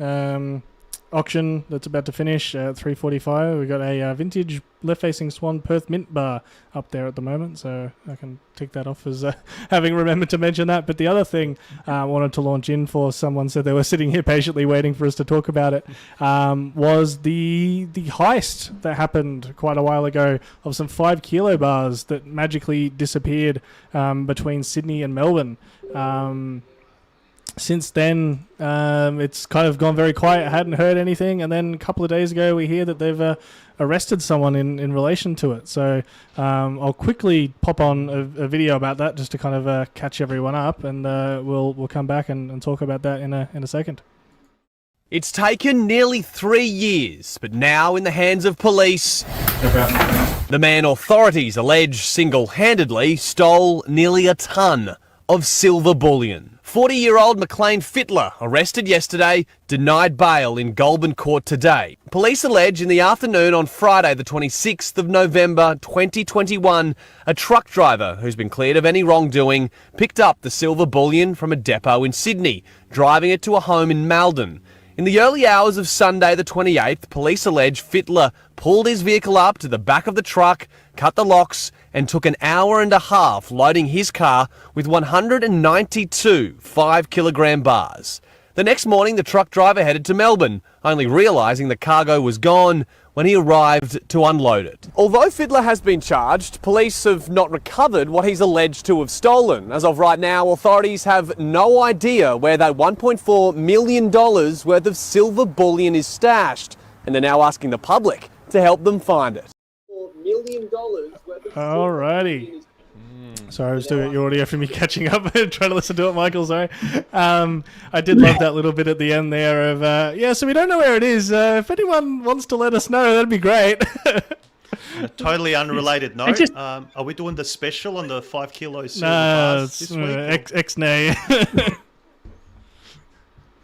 auction that's about to finish at 3:45. We've got a vintage left-facing swan Perth Mint bar up there at the moment, so I can tick that off as having remembered to mention that. But the other thing I wanted to launch in for, someone said they were sitting here patiently waiting for us to talk about it, was the heist that happened quite a while ago of some 5 kilo bars that magically disappeared between Sydney and Melbourne. Since then, it's kind of gone very quiet. I hadn't heard anything. And then a couple of days ago, we hear that they've arrested someone in relation to it. So I'll quickly pop on a video about that just to kind of catch everyone up. And we'll come back and talk about that in a second. It's taken nearly 3 years, but now in the hands of police, the man authorities allege single-handedly stole nearly a tonne of silver bullion. 40-year-old McLean Fittler, arrested yesterday, denied bail in Goulburn Court today. Police allege in the afternoon on Friday the 26th of November 2021, a truck driver who's been cleared of any wrongdoing picked up the silver bullion from a depot in Sydney, driving it to a home in Melbourne. In the early hours of Sunday the 28th, police allege Fittler pulled his vehicle up to the back of the truck, cut the locks, and took an hour and a half loading his car with 192 5-kilogram bars. The next morning, the truck driver headed to Melbourne, only realising the cargo was gone when he arrived to unload it. Although Fittler has been charged, police have not recovered what he's alleged to have stolen. As of right now, authorities have no idea where that $1.4 million worth of silver bullion is stashed, and they're now asking the public to help them find it. $4 million worth of Alrighty. Sorry, I was doing your audio for me catching up and trying to listen to it, Michael. Sorry. I did love that little bit at the end there of, so we don't know where it is. If anyone wants to let us know, that'd be great. On a totally unrelated note, are we doing the special on the 5 kilo silver bars this week? Ex-nay.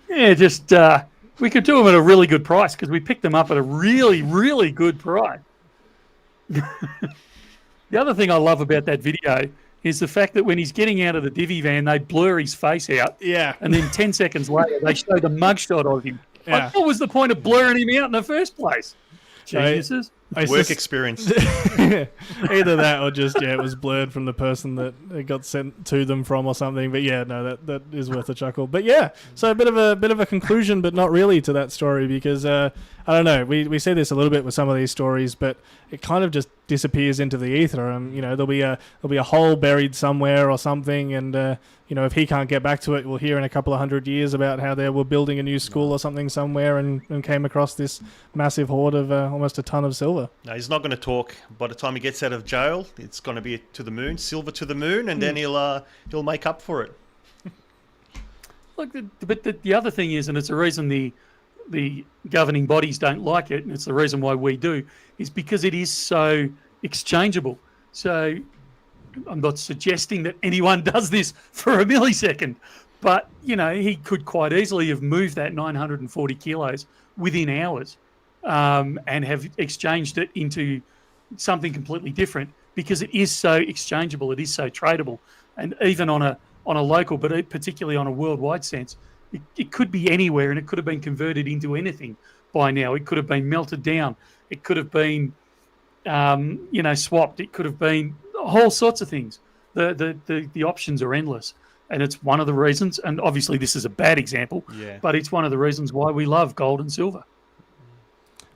Yeah, just we could do them at a really good price because we picked them up at a really, really good price. The other thing I love about that video is the fact that when he's getting out of the divvy van, they blur his face out. Yeah. And then 10 seconds later, they show the mugshot of him. Yeah. Like, what was the point of blurring him out in the first place? Geniuses. Work experience. Either that or just, it was blurred from the person that it got sent to them from or something. But yeah, no, that is worth a chuckle. But yeah, so a bit of a conclusion, but not really to that story because, I don't know, we see this a little bit with some of these stories, but it kind of just disappears into the ether. There'll be a hole buried somewhere or something, and if he can't get back to it, we'll hear in a couple of 100 years about how they were building a new school or something somewhere and came across this massive hoard of almost a ton of silver. No, he's not going to talk. By the time he gets out of jail, it's going to be to the moon, silver to the moon, and then he'll make up for it. Look, but the other thing is, and it's the reason the governing bodies don't like it, and it's the reason why we do, is because it is so exchangeable. So I'm not suggesting that anyone does this for a millisecond, but, he could quite easily have moved that 940 kilos within hours and have exchanged it into something completely different because it is so exchangeable, it is so tradable. And even on a local, but particularly on a worldwide sense, it could be anywhere and it could have been converted into anything by now. It could have been melted down. It could have been, swapped. It could have been whole sorts of things. The options are endless. And it's one of the reasons, and obviously this is a bad example, but it's one of the reasons why we love gold and silver.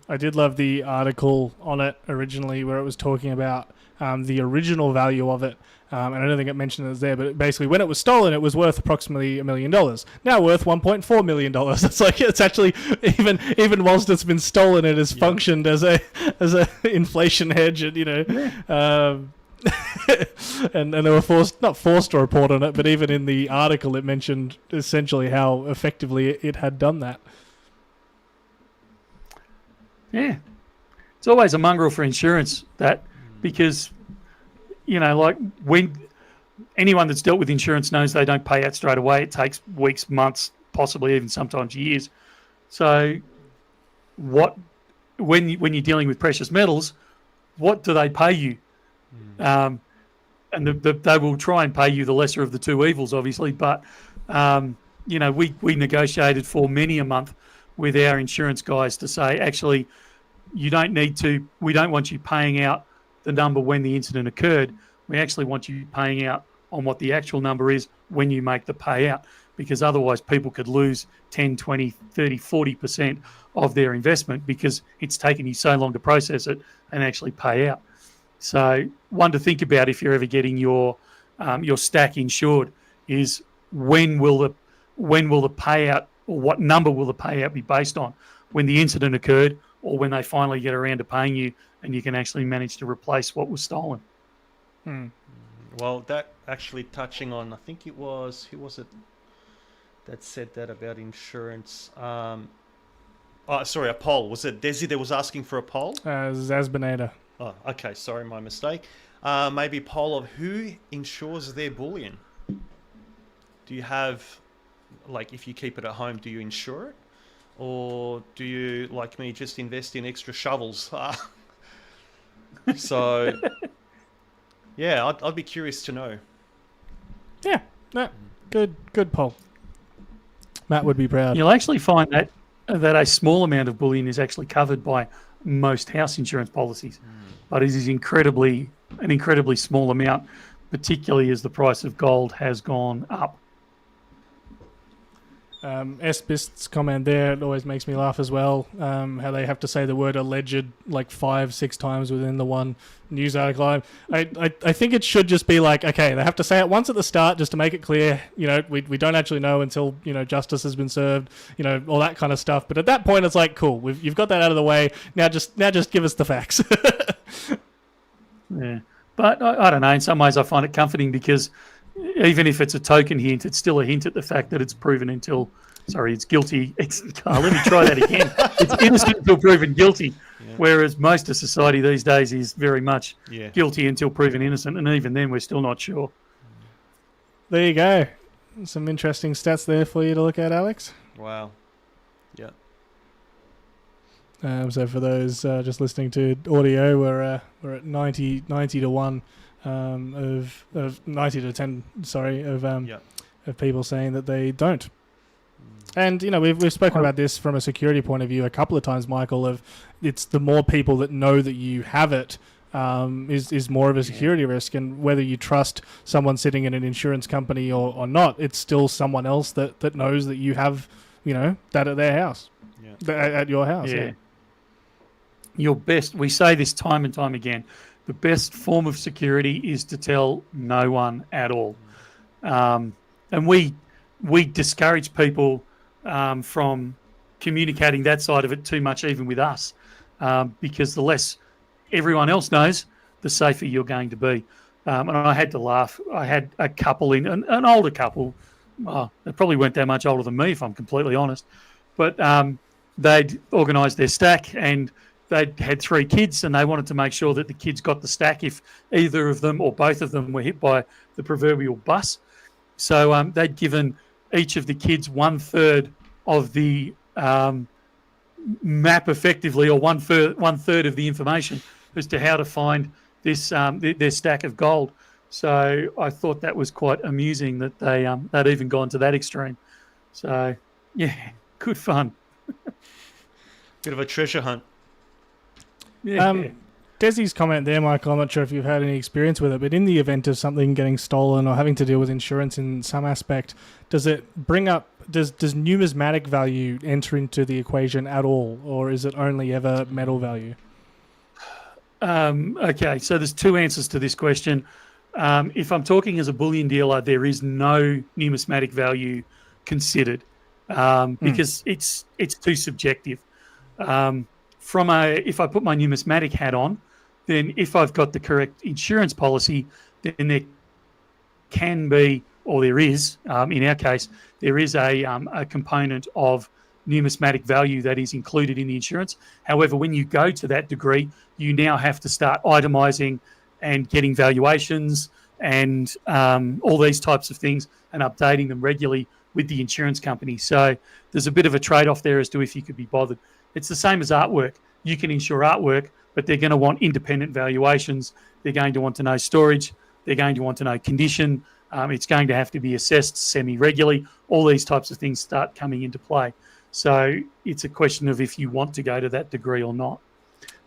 I did love the article on it originally where it was talking about the original value of it. And I don't think it mentioned it was there, but basically when it was stolen, it was worth approximately $1 million. Now worth $1.4 million. It's like, it's actually, even whilst it's been stolen, it has functioned as a inflation hedge, and, you know, and they were not forced to report on it, but even in the article it mentioned essentially how effectively it had done that. Yeah. It's always a mongrel for insurance, because, you know, like when anyone that's dealt with insurance knows they don't pay out straight away. It takes weeks, months, possibly even sometimes years. So when you're dealing with precious metals, what do they pay you? And they will try and pay you the lesser of the two evils, obviously. But, you know, we negotiated for many a month with our insurance guys to say, actually, you don't need to, we don't want you paying out the number when the incident occurred. We actually want you paying out on what the actual number is when you make the payout, because otherwise people could lose 10, 20, 30, 40% of their investment because it's taken you so long to process it and actually pay out. So one to think about if you're ever getting your stack insured is when will the payout, or what number will the payout be based on? When the incident occurred, or when they finally get around to paying you and you can actually manage to replace what was stolen. Well, that actually touching on, I think it was, who was it that said that about insurance? Sorry, a poll. Was it Desi that was asking for a poll? Zazbinator. Oh, okay. Sorry, my mistake. Maybe a poll of who insures their bullion. Do you have, like, if you keep it at home, do you insure it? Or do you, like me, just invest in extra shovels? So, yeah, I'd be curious to know. Yeah, no, good poll. Matt would be proud. You'll actually find that a small amount of bullion is actually covered by most house insurance policies, but it is an incredibly small amount, particularly as the price of gold has gone up. Espist's comment there, it always makes me laugh as well, how they have to say the word alleged like 5-6 times within the one news article. I think it should just be like, okay, they have to say it once at the start just to make it clear, you know, we don't actually know until, you know, justice has been served, you know, all that kind of stuff. But at that point it's like, cool, you've got that out of the way, now just give us the facts. Yeah, but I don't know, in some ways I find it comforting because even if it's a token hint, it's still a hint at the fact that it's proven until, it's guilty. Let me try that again. It's innocent until proven guilty, whereas most of society these days is very much guilty until proven innocent, and even then we're still not sure. There you go. Some interesting stats there for you to look at, Alex. Wow. Yeah. So for those just listening to audio, we're at 90 to 1. Of 90 to 10, of people saying that they don't. And, you know, we've spoken about this from a security point of view a couple of times, Michael, of it's the more people that know that you have it is more of a security risk. And whether you trust someone sitting in an insurance company or not, it's still someone else that knows that you have, you know, that at their house, at your house. Yeah. Your best, we say this time and time again, the best form of security is to tell no one at all. And we discourage people from communicating that side of it too much, even with us, because the less everyone else knows, the safer you're going to be. And I had to laugh. I had a couple an older couple. They probably weren't that much older than me, if I'm completely honest. But they'd organised their stack and they'd had 3 kids and they wanted to make sure that the kids got the stack if either of them or both of them were hit by the proverbial bus. So they'd given each of the kids 1/3 of the map effectively, or one third of the information as to how to find this their stack of gold. So I thought that was quite amusing that they'd even gone to that extreme. So yeah, good fun. Bit of a treasure hunt. Yeah. Desi's comment there, Michael, I'm not sure if you've had any experience with it, but in the event of something getting stolen or having to deal with insurance in some aspect, does numismatic value enter into the equation at all, or is it only ever metal value? Okay, so there's two answers to this question. If I'm talking as a bullion dealer, there is no numismatic value considered because it's too subjective. If I put my numismatic hat on, then if I've got the correct insurance policy, then there can be, or there is, in our case, there is a component of numismatic value that is included in the insurance. However, when you go to that degree, you now have to start itemising and getting valuations and all these types of things and updating them regularly with the insurance company. So there's a bit of a trade-off there as to if you could be bothered. It's the same as artwork. You can insure artwork, but they're going to want independent valuations. They're going to want to know storage. They're going to want to know condition. It's going to have to be assessed semi-regularly. All these types of things start coming into play. So it's a question of if you want to go to that degree or not.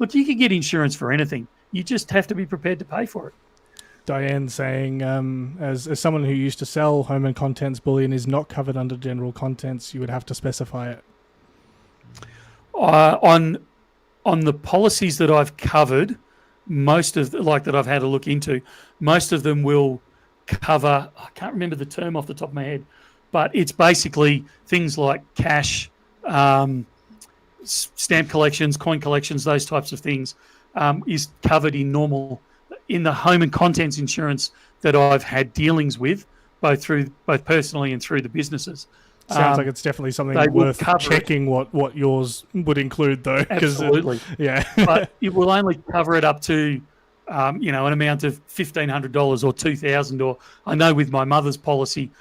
Look, you can get insurance for anything. You just have to be prepared to pay for it. Diane saying, as someone who used to sell home and contents bullion is not covered under general contents, you would have to specify it. On the policies that I've covered, most of that I've had a look into, most of them will cover, I can't remember the term off the top of my head, but it's basically things like cash, stamp collections, coin collections, those types of things, is covered in the home and contents insurance that I've had dealings with, both personally and through the businesses. Sounds like it's definitely something worth checking what yours would include, though. Absolutely. But it will only cover it up to, an amount of $1,500 or $2,000. Or I know with my mother's policy,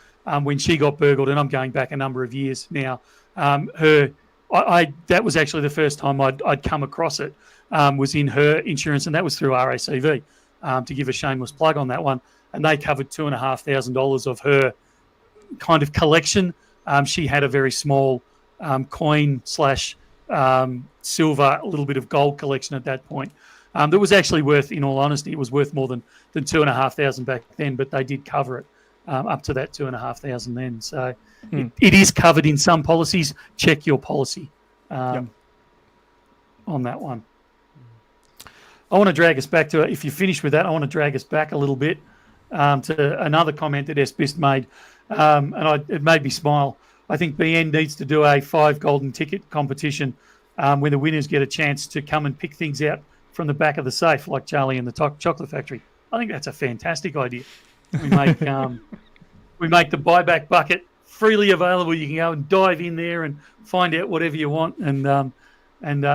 when she got burgled, and I'm going back a number of years now, that was actually the first time I'd come across it, was in her insurance, and that was through RACV, to give a shameless plug on that one. And they covered $2,500 of her kind of collection. She had a very small coin / silver, a little bit of gold collection at that point. That was actually worth, in all honesty, it was worth more than $2,500 back then, but they did cover it up to that $2,500 then. So it is covered in some policies. Check your policy on that one. I want to drag us back to, if you're finished with that, I want to drag us back a little bit to another comment that Eftpos made. It made me smile. I think BN needs to do a 5 golden ticket competition where the winners get a chance to come and pick things out from the back of the safe, like Charlie and the Chocolate Factory. I think that's a fantastic idea. We make the buyback bucket freely available. You can go and dive in there and find out whatever you want, and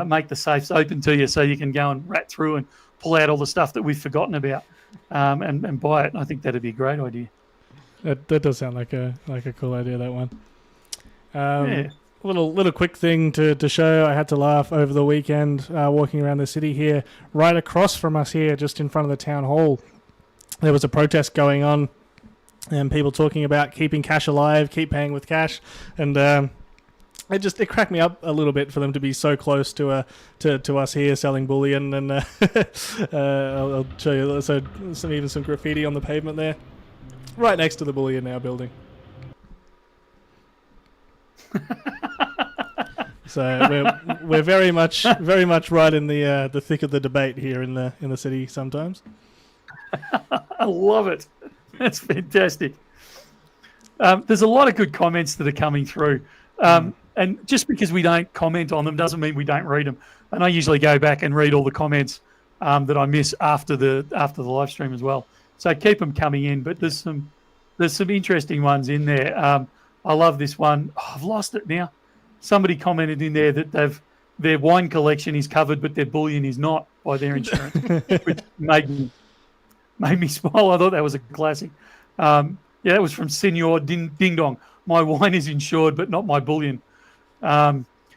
make the safes open to you so you can go and rat through and pull out all the stuff that we've forgotten about and buy it. I think that'd be a great idea. That does sound like a cool idea, that one. Little quick thing to show. I had to laugh over the weekend walking around the city here. Right across from us here, just in front of the town hall, there was a protest going on and people talking about keeping cash alive, keep paying with cash. And it cracked me up a little bit for them to be so close to us here selling bullion. And I'll show you some graffiti on the pavement there. Right next to the Bullion Now building. So we're very much right in the thick of the debate here in the city sometimes. I love it. That's fantastic. There's a lot of good comments that are coming through. And just because we don't comment on them doesn't mean we don't read them. And I usually go back and read all the comments that I miss after the live stream as well. So keep them coming in, but there's some interesting ones in there. I love this one. Oh, I've lost it now. Somebody commented in there that their wine collection is covered, but their bullion is not by their insurance, which made me smile. I thought that was a classic. That was from Senor Ding Dong. My wine is insured, but not my bullion.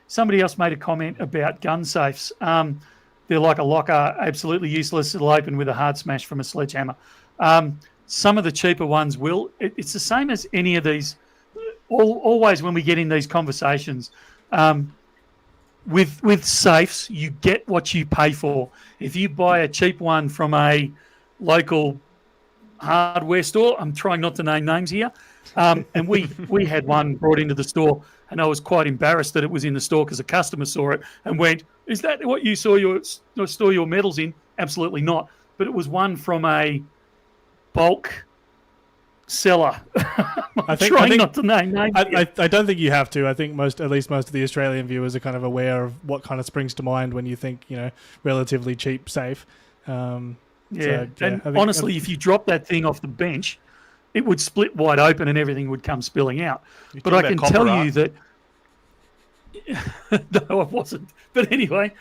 Somebody else made a comment about gun safes. They're like a locker, absolutely useless. It'll open with a hard smash from a sledgehammer. Some of the cheaper ones will. It's the same as any of these. Always when we get in these conversations, with safes, you get what you pay for. If you buy a cheap one from a local hardware store, I'm trying not to name names here, and we had one brought into the store, and I was quite embarrassed that it was in the store because a customer saw it and went, "Is that what you store your metals in?" Absolutely not. But it was one from a bulk seller. I'm trying not to name names. I don't think you have to. I think most of the Australian viewers are kind of aware of what kind of springs to mind when you think, relatively cheap safe. Honestly, if you drop that thing off the bench, it would split wide open and everything would come spilling out. But I can tell you that... No, I wasn't. But anyway,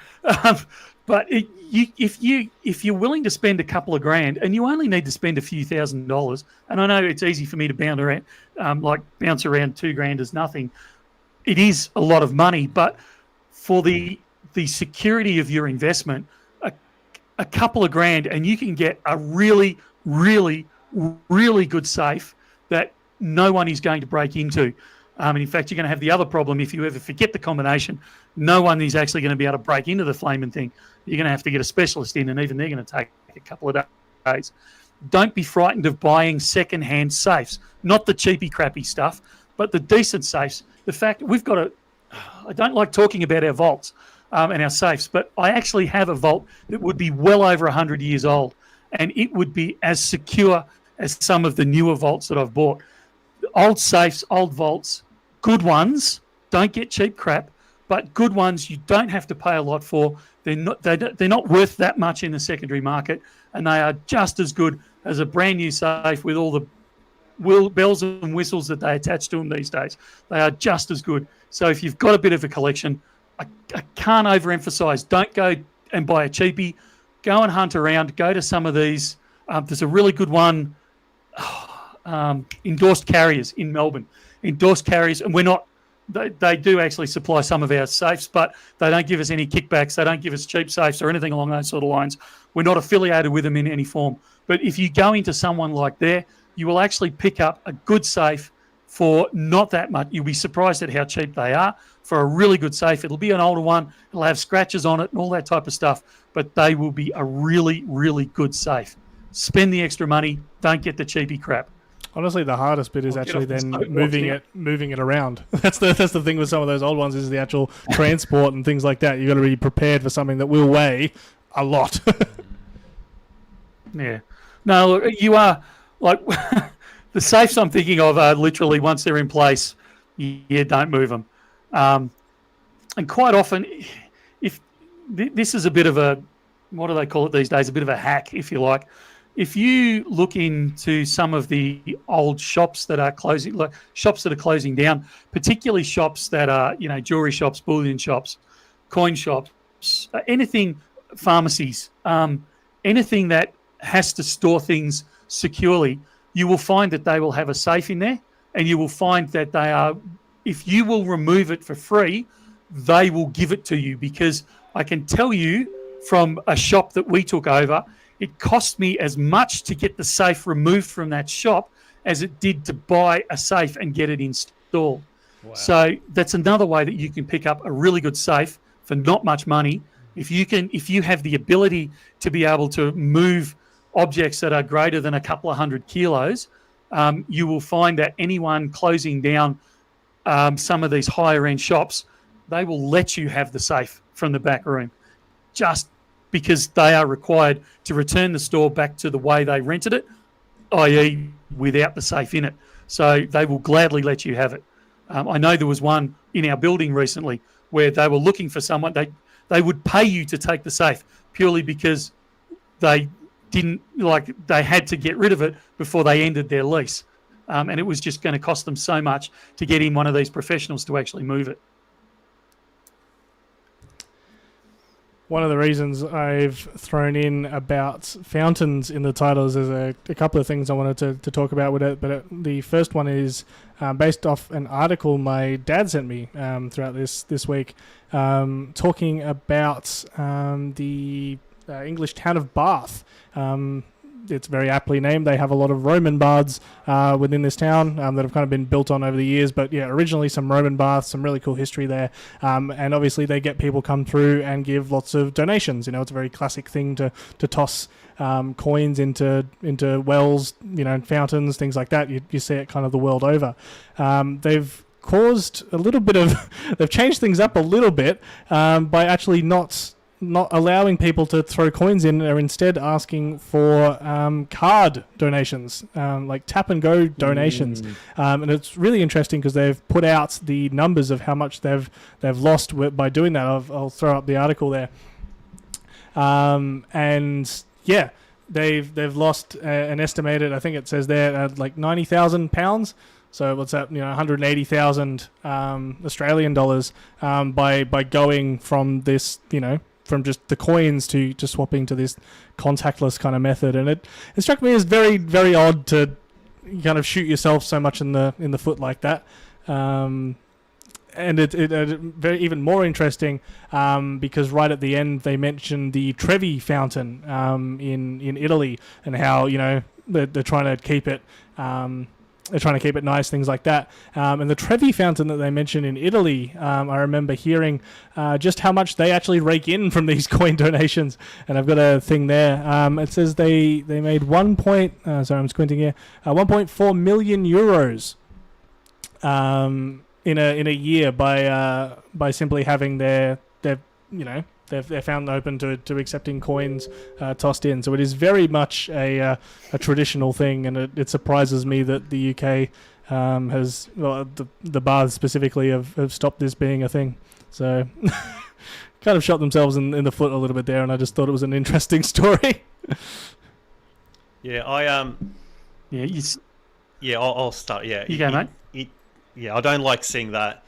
if you're willing to spend a couple of grand, and you only need to spend a few $1,000s, and I know it's easy for me to bounce around $2,000 is nothing. It is a lot of money, but for the security of your investment, a couple of grand, and you can get a really, really, really good safe that no one is going to break into. And in fact, you're going to have the other problem if you ever forget the combination. No one is actually going to be able to break into the flaming thing. You're going to have to get a specialist in, and even they're going to take a couple of days. Don't be frightened of buying second-hand safes, not the cheapy, crappy stuff, but the decent safes. The fact we've got I don't like talking about our vaults and our safes, but I actually have a vault that would be well over 100 years old, and it would be as secure as some of the newer vaults that I've bought. Old safes, old vaults, good ones, don't get cheap crap, but good ones you don't have to pay a lot for. They're not worth that much in the secondary market, and they are just as good as a brand new safe with all the bells and whistles that they attach to them these days. They are just as good. So if you've got a bit of a collection, I can't overemphasize, don't go and buy a cheapie. Go and hunt around. Go to some of these. There's a really good one, Endorsed Carriers in Melbourne. Endorsed Carriers, and we're not, they do actually supply some of our safes, but they don't give us any kickbacks. They don't give us cheap safes or anything along those sort of lines. We're not affiliated with them in any form. But if you go into someone like there, you will actually pick up a good safe for not that much. You'll be surprised at how cheap they are for a really good safe. It'll be an older one. It'll have scratches on it and all that type of stuff, but they will be a really, really good safe. Spend the extra money. Don't get the cheapy crap. Honestly, the hardest bit is actually then moving it around. That's the thing with some of those old ones is the actual transport and things like that. You've got to be prepared for something that will weigh a lot. Yeah. No, look, you are like the safes I'm thinking of are literally once they're in place, don't move them. And quite often, if this is a bit of a, what do they call it these days? A bit of a hack, if you like. If you look into some of the old shops that are closing, like shops that are closing down, particularly shops that are, jewelry shops, bullion shops, coin shops, anything, pharmacies, anything that has to store things securely, you will find that they will have a safe in there, and you will find that they are, if you will remove it for free, they will give it to you, because I can tell you from a shop that we took over, it cost me as much to get the safe removed from that shop as it did to buy a safe and get it installed. Wow. So that's another way that you can pick up a really good safe for not much money. If you have the ability to be able to move objects that are greater than a couple of 100 kilos, you will find that anyone closing down some of these higher end shops, they will let you have the safe from the back room, just because they are required to return the store back to the way they rented it, i.e. without the safe in it. So they will gladly let you have it. I know there was one in our building recently where they were looking for someone. They would pay you to take the safe purely because they had to get rid of it before they ended their lease. And it was just going to cost them so much to get in one of these professionals to actually move it. One of the reasons I've thrown in about fountains in the titles is a couple of things I wanted to talk about with it. But the first one is based off an article my dad sent me throughout this week, talking about the English town of Bath. it's very aptly named. They have a lot of Roman baths within this town that have kind of been built on over the years. But yeah, originally some Roman baths, some really cool history there. And obviously they get people come through and give lots of donations. You know, it's a very classic thing to toss coins into wells, you know, fountains, things like that. You see it kind of the world over. They've caused a little bit of they've changed things up a little bit by actually not allowing people to throw coins in. They're instead asking for card donations, like tap and go donations. And it's really interesting because they've put out the numbers of how much they've lost by doing that. I'll throw up the article there. And yeah, they've lost an estimated, I think it says there, like £90,000. So what's that? You know, 180,000 Australian dollars by going from this, you know, from just the coins to swapping to this contactless kind of method. And it struck me as very, very odd to kind of shoot yourself so much in the foot like that. And it very even more interesting because right at the end they mentioned the Trevi fountain in Italy and how, you know, they're trying to keep it. They're trying to keep it nice, things like that. And the Trevi fountain that they mentioned in Italy, I remember hearing just how much they actually rake in from these coin donations. And I've got a thing there. It says they made 1.4 million euros in a year by simply having their you know, their fountain open to accepting coins tossed in. So it is very much a traditional thing, and it surprises me that the UK has, well, the baths specifically have stopped this being a thing. So kind of shot themselves in the foot a little bit there, and I just thought it was an interesting story. Yeah, I'll start. Yeah, you go, mate. I don't like seeing that.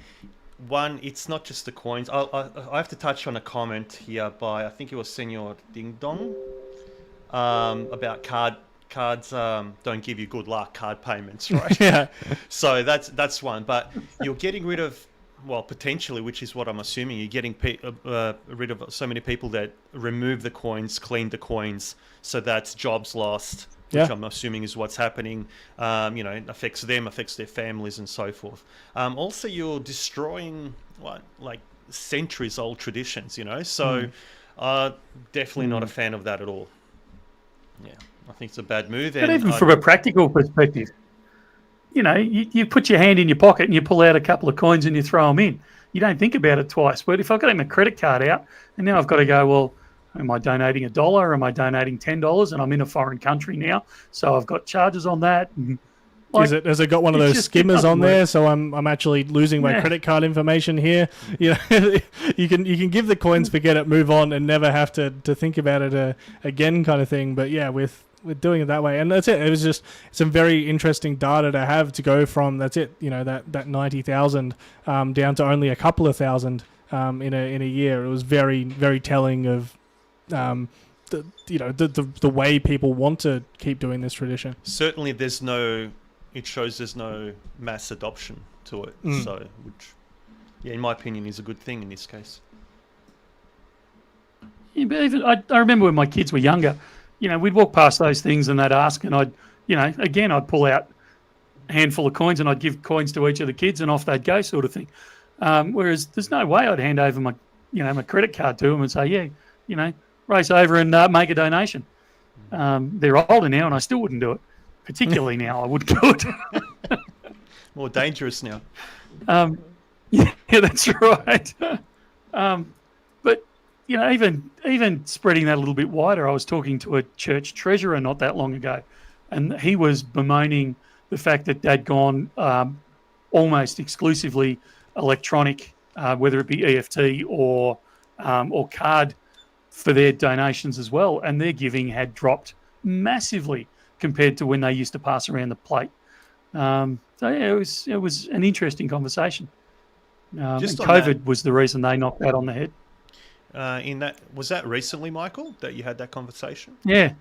One, it's not just the coins. I have to touch on a comment here by, I think it was Senor Ding Dong, about cards don't give you good luck, card payments, right? Yeah. So that's one. But you're getting rid of, well, potentially, which is what I'm assuming, you're getting rid of so many people that remove the coins, clean the coins, so that's jobs lost. Which I'm assuming is what's happening. You know, it affects them, affects their families, and so forth. Also, you're destroying like centuries-old traditions. You know, so definitely not a fan of that at all. Yeah, I think it's a bad move. But even from a practical perspective, you know, you put your hand in your pocket and you pull out a couple of coins and you throw them in. You don't think about it twice. But if I've got my credit card out and now I've got to go, well, am I donating $1 or am I donating $10? And I'm in a foreign country now, so I've got charges on that. Like, has it got one of those skimmers on there? So I'm actually losing my credit card information here. You know, you can give the coins, forget it, move on, and never have to think about it again, kind of thing. But yeah, with doing it that way, and that's it. It was just some very interesting data to have to go from. That's it. You know, that 90,000 down to only a couple of thousand in a year. It was very, very telling of. The way people want to keep doing this tradition. Certainly it shows there's no mass adoption to it. So, which, in my opinion, is a good thing in this case. Yeah, but even, I remember when my kids were younger, you know, we'd walk past those things and they'd ask, and I'd pull out a handful of coins and I'd give coins to each of the kids and off they'd go, sort of thing. Whereas there's no way I'd hand over my credit card to them and say, yeah, you know, race over and make a donation. They're older now and I still wouldn't do it. Particularly now, I wouldn't do it. More dangerous now. Yeah, that's right. But, you know, even spreading that a little bit wider, I was talking to a church treasurer not that long ago, and he was bemoaning the fact that they'd gone almost exclusively electronic, whether it be EFT or card, for their donations as well, and their giving had dropped massively compared to when they used to pass around the plate. So yeah, it was an interesting conversation. And COVID was the reason they knocked that on the head. Was that recently, Michael, that you had that conversation? Yeah.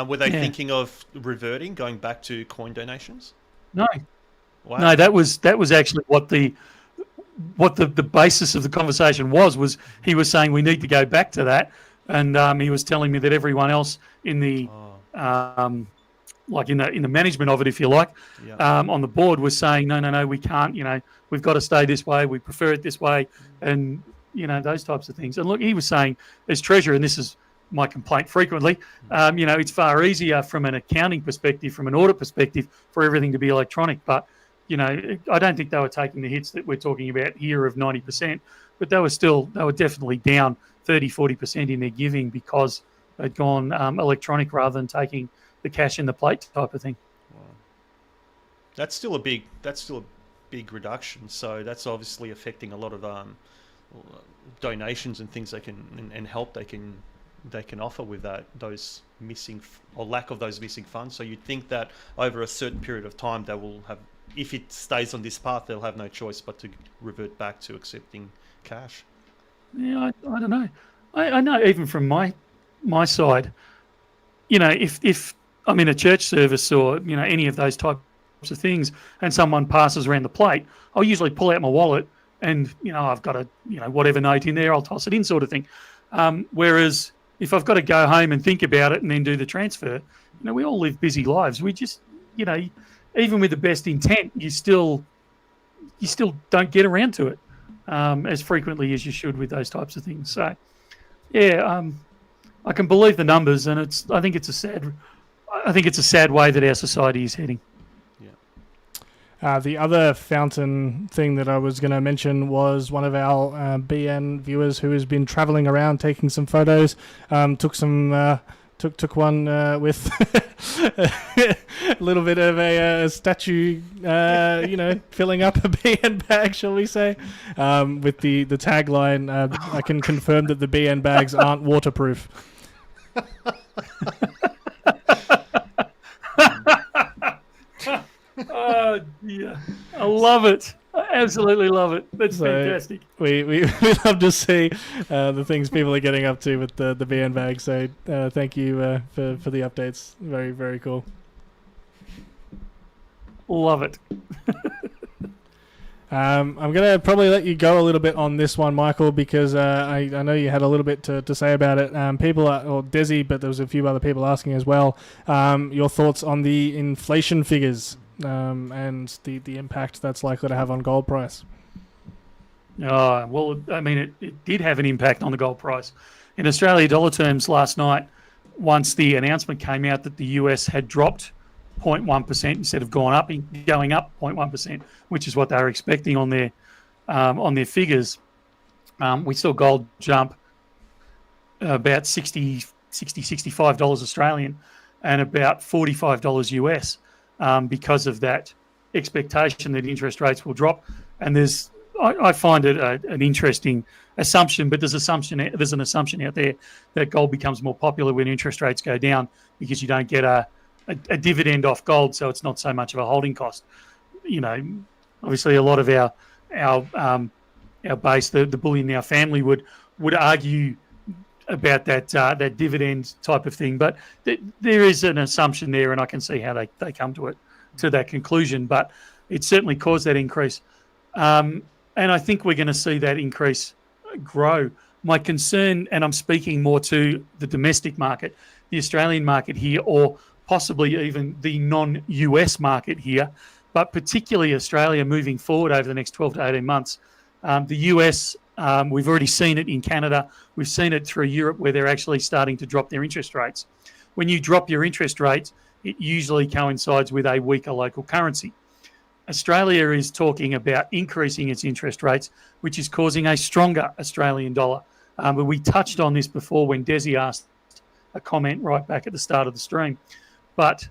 Were they thinking of reverting, going back to coin donations? No. Wow. No, that was actually what the basis of the conversation was he was saying we need to go back to that, and he was telling me that everyone else in the like in the management of it, if you like, on the board was saying, no, we can't, we've got to stay this way. We prefer it this way. And, those types of things. And look, he was saying as treasurer, and this is my complaint frequently, it's far easier from an accounting perspective, from an audit perspective, for everything to be electronic. But, I don't think they were taking the hits that we're talking about here of 90%, but they were definitely down 30, 40% in their giving because they'd gone electronic rather than taking the cash in the plate type of thing. Wow. That's still a big reduction. So that's obviously affecting a lot of donations and things they can and help they can offer with those missing or lack of those missing funds. So you'd think that over a certain period of time they will have, if it stays on this path, they'll have no choice but to revert back to accepting cash. Yeah, I don't know. I know even from my side, if I'm in a church service or any of those types of things, and someone passes around the plate, I'll usually pull out my wallet and I've got a whatever note in there, I'll toss it in, sort of thing. Whereas if I've got to go home and think about it and then do the transfer, we all live busy lives. We just even with the best intent, you still don't get around to it as frequently as you should with those types of things. So yeah, I can believe the numbers, and I think it's a sad way that our society is heading. The other fountain thing that I was going to mention was one of our BN viewers who has been travelling around taking some photos. Took one with a little bit of a statue, filling up a BN bag, shall we say, with the tagline, I can confirm that the BN bags aren't waterproof. Oh, yeah. I love it. I absolutely love it. That's fantastic. We love to see the things people are getting up to with the BN bag. So thank you for the updates. Very, very cool. Love it. I'm going to probably let you go a little bit on this one, Michael, because I know you had a little bit to say about it. Desi, but there was a few other people asking as well, your thoughts on the inflation figures and the impact that's likely to have on gold price. Well, I mean, it did have an impact on the gold price. In Australia dollar terms last night, once the announcement came out that the US had dropped 0.1% instead of going up 0.1%, which is what they were expecting on their figures, we saw gold jump about $65 Australian and about $45 US because of that expectation that interest rates will drop. And I find it an interesting assumption, but there's an assumption out there that gold becomes more popular when interest rates go down because you don't get a dividend off gold, so it's not so much of a holding cost. Obviously a lot of our base, the Bullion Now family would argue about that dividend type of thing, but there is an assumption there, and I can see how they come to that conclusion. But it certainly caused that increase, and I think we're going to see that increase grow. My concern, and I'm speaking more to the domestic market, the Australian market here, or possibly even the non-US market here, but particularly Australia moving forward over the next 12 to 18 months. The US, we've already seen it in Canada. We've seen it through Europe where they're actually starting to drop their interest rates. When you drop your interest rates, it usually coincides with a weaker local currency. Australia is talking about increasing its interest rates, which is causing a stronger Australian dollar. But we touched on this before when Desi asked a comment right back at the start of the stream. But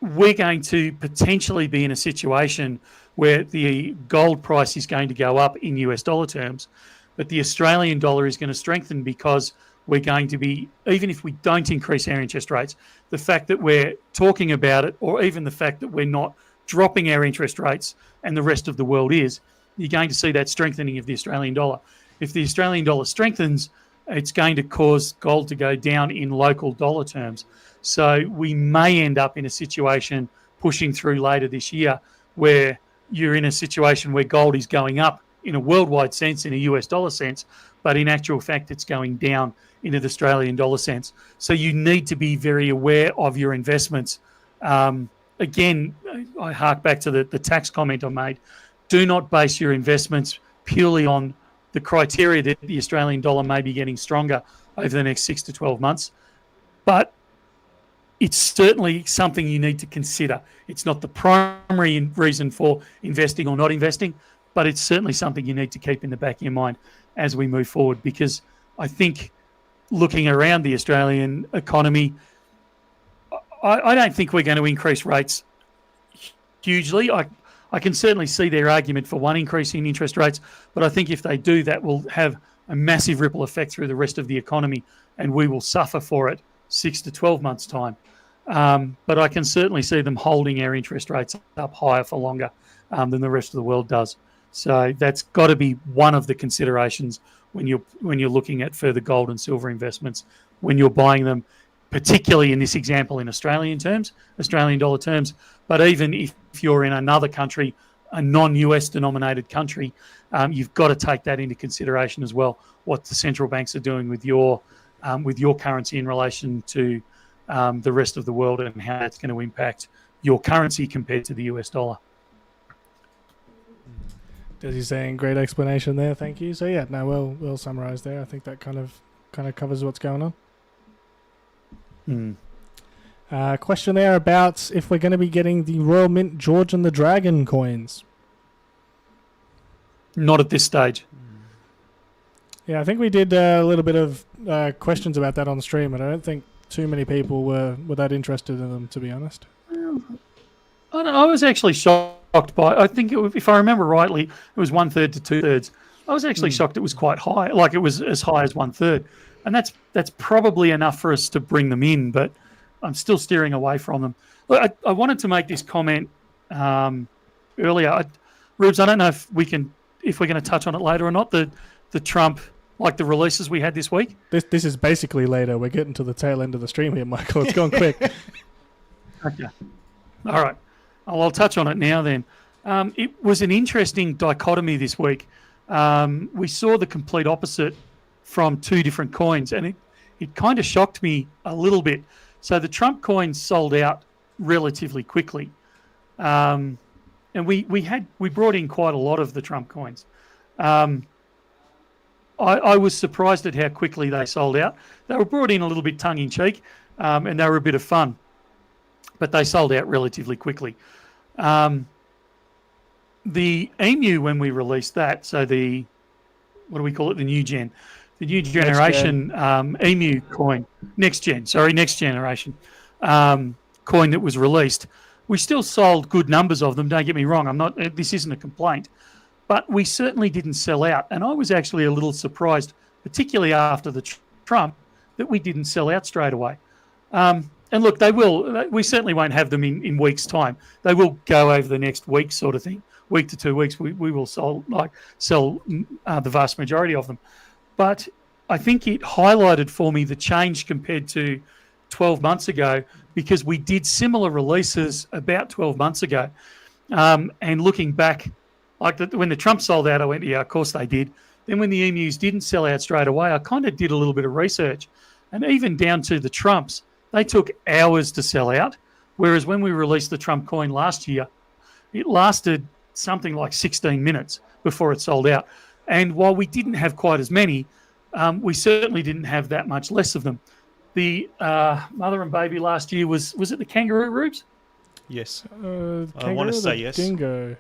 we're going to potentially be in a situation where the gold price is going to go up in US dollar terms, but the Australian dollar is going to strengthen because we're going to be, even if we don't increase our interest rates, the fact that we're talking about it, or even the fact that we're not dropping our interest rates and the rest of the world is, you're going to see that strengthening of the Australian dollar. If the Australian dollar strengthens, it's going to cause gold to go down in local dollar terms. So we may end up in a situation pushing through later this year where you're in a situation where gold is going up in a worldwide sense, in a US dollar sense, but in actual fact, it's going down in an Australian dollar sense. So you need to be very aware of your investments. Again, I hark back to the tax comment I made. Do not base your investments purely on the criteria that the Australian dollar may be getting stronger over the next 6 to 12 months. But it's certainly something you need to consider. It's not the primary reason for investing or not investing, but it's certainly something you need to keep in the back of your mind as we move forward, because I think looking around the Australian economy, I don't think we're going to increase rates hugely. I can certainly see their argument for one increase in interest rates, but I think if they do, that will have a massive ripple effect through the rest of the economy, and we will suffer for it 6 to 12 months' time. But I can certainly see them holding our interest rates up higher for longer than the rest of the world does. So that's got to be one of the considerations when you're looking at further gold and silver investments, when you're buying them, particularly in this example in Australian dollar terms. But even if you're in another country, a non-US denominated country, you've got to take that into consideration as well, what the central banks are doing with your currency in relation to the rest of the world, and how that's going to impact your currency compared to the US dollar. Desi's saying great explanation there, thank you. So yeah, no, well summarised there. I think that kind of covers what's going on. Question there about if we're going to be getting the Royal Mint George and the Dragon coins. Not at this stage. Yeah, I think we did a little bit of questions about that on stream, and I don't think too many people were that interested in them, to be honest. I was actually shocked by. I think if I remember rightly, it was 1/3 to 2/3. I was actually shocked it was quite high, like it was as high as 1/3, and that's probably enough for us to bring them in. But I'm still steering away from them. Look, I wanted to make this comment earlier. Rubes, I don't know if we're going to touch on it later or not. The Trump, like the releases we had this week. This is basically later. We're getting to the tail end of the stream here, Michael. It's gone quick. Okay. All right. I'll touch on it now then. It was an interesting dichotomy this week. We saw the complete opposite from two different coins, and it kind of shocked me a little bit. So the Trump coins sold out relatively quickly. And we brought in quite a lot of the Trump coins. I was surprised at how quickly they sold out. They were brought in a little bit tongue-in-cheek, and they were a bit of fun, but they sold out relatively quickly. The EMU, when we released that, so what do we call it? The new generation EMU coin, next generation coin that was released. We still sold good numbers of them. Don't get me wrong. This isn't a complaint. But we certainly didn't sell out. And I was actually a little surprised, particularly after the Trump, that we didn't sell out straight away. And look, we certainly won't have them in weeks' time. They will go over the next week sort of thing. Week to 2 weeks, we will sell the vast majority of them. But I think it highlighted for me the change compared to 12 months ago, because we did similar releases about 12 months ago. And looking back, when the Trump sold out, I went, yeah, of course they did. Then when the emus didn't sell out straight away, I kind of did a little bit of research. And even down to the Trumps, they took hours to sell out. Whereas when we released the Trump coin last year, it lasted something like 16 minutes before it sold out. And while we didn't have quite as many, we certainly didn't have that much less of them. The mother and baby last year was it the kangaroo, Rubes? Yes. I want to say yes. Dingo.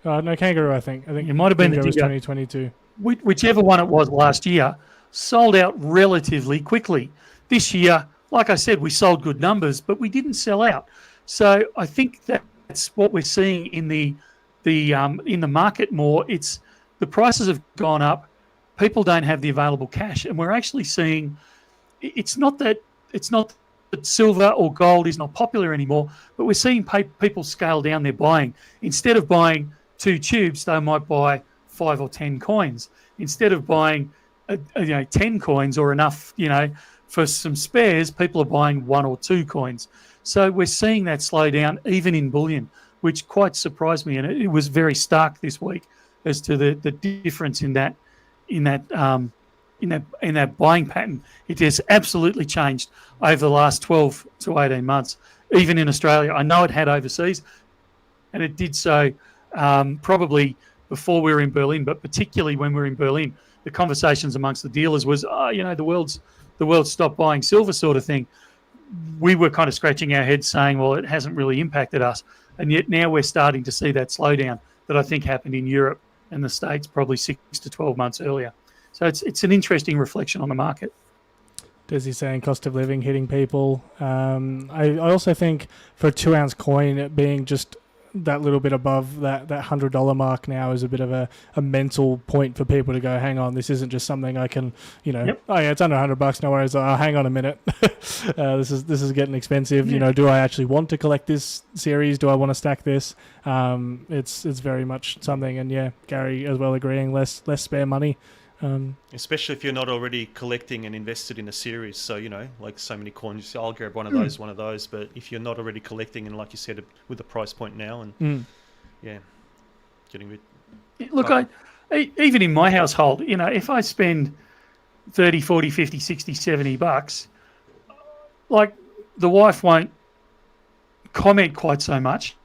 No, kangaroo, I think. It might have been the dingo. 2022. Whichever one it was last year, sold out relatively quickly. This year, like I said, we sold good numbers, but we didn't sell out. So I think that's what we're seeing in the market more. It's the prices have gone up. People don't have the available cash, and we're actually seeing. It's not that silver or gold is not popular anymore, but we're seeing people scale down their buying. Instead of buying 2 tubes, they might buy 5 or 10 coins. Instead of buying 10 coins or enough, for some spares, people are buying 1 or 2 coins. So we're seeing that slow down even in bullion, which quite surprised me, and it was very stark this week as to the difference in that buying pattern. It has absolutely changed over the last 12 to 18 months, even in Australia. I know it had overseas, and it did so probably before we were in Berlin, but particularly when we were in Berlin, the conversations amongst the dealers was, the world's stopped buying silver, sort of thing. We were kind of scratching our heads saying, well, it hasn't really impacted us. And yet now we're starting to see that slowdown that I think happened in Europe and the States probably 6 to 12 months earlier. So it's an interesting reflection on the market. Desi saying cost of living hitting people. I also think for a 2-ounce coin, it being just that little bit above that $100 mark now is a bit of a mental point for people to go, hang on, this isn't just something I can, Yep. Oh yeah, it's under $100, no worries. Oh, hang on a minute, this is getting expensive. Yeah. Do I actually want to collect this series? Do I want to stack this? It's very much something, and yeah, Gary as well agreeing, less spare money. Especially if you're not already collecting and invested in a series. So, like so many coins, you say, I'll grab one of those. But if you're not already collecting, and like you said, with the price point now, and getting rid. Look, even in my household, if I spend 30, 40, 50, 60, 70 bucks, like the wife won't comment quite so much.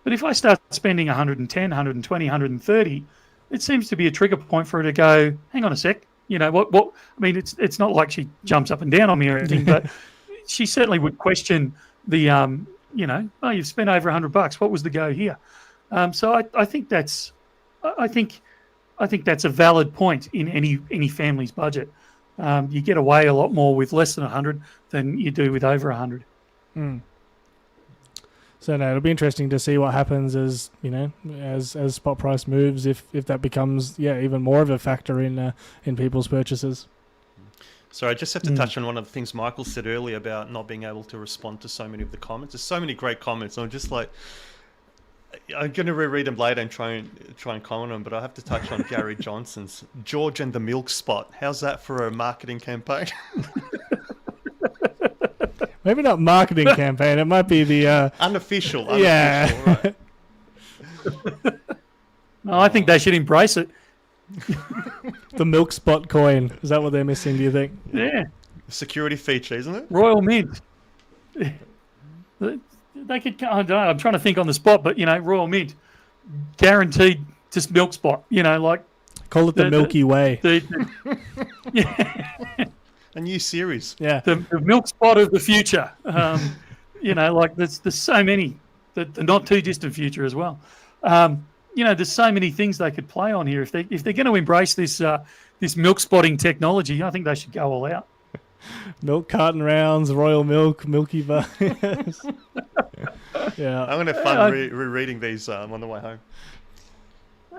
But if I start spending 110, 120, 130, it seems to be a trigger point for her to go, hang on a sec. What I mean, it's not like she jumps up and down on me or anything, but she certainly would question the, you've spent over $100. What was the go here? So I think that's a valid point in any family's budget. You get away a lot more with less than 100 than you do with over 100. So no, it'll be interesting to see what happens as spot price moves, if that becomes even more of a factor in people's purchases. So I just have to touch on one of the things Michael said earlier about not being able to respond to so many of the comments. There's so many great comments. I'm just like, I'm going to reread them later and try and comment on them, but I have to touch on Gary Johnson's George and the Milk Spot. How's that for a marketing campaign? Maybe not marketing campaign. It might be the unofficial. Yeah. Right. No, I think they should embrace it. The milk spot coin. Is that what they're missing, do you think? Yeah. Security feature, isn't it? Royal Mint. They could. I don't know, I'm trying to think on the spot, but Royal Mint, guaranteed just milk spot. Call it the Milky Way. A new series. Yeah. The milk spot of the future. There's so many. The not too distant future as well. There's so many things they could play on here. If they're going to embrace this milk spotting technology, I think they should go all out. Milk carton rounds, Royal Milk, Milky Bar. Yeah. I'm going to have fun rereading these on the way home.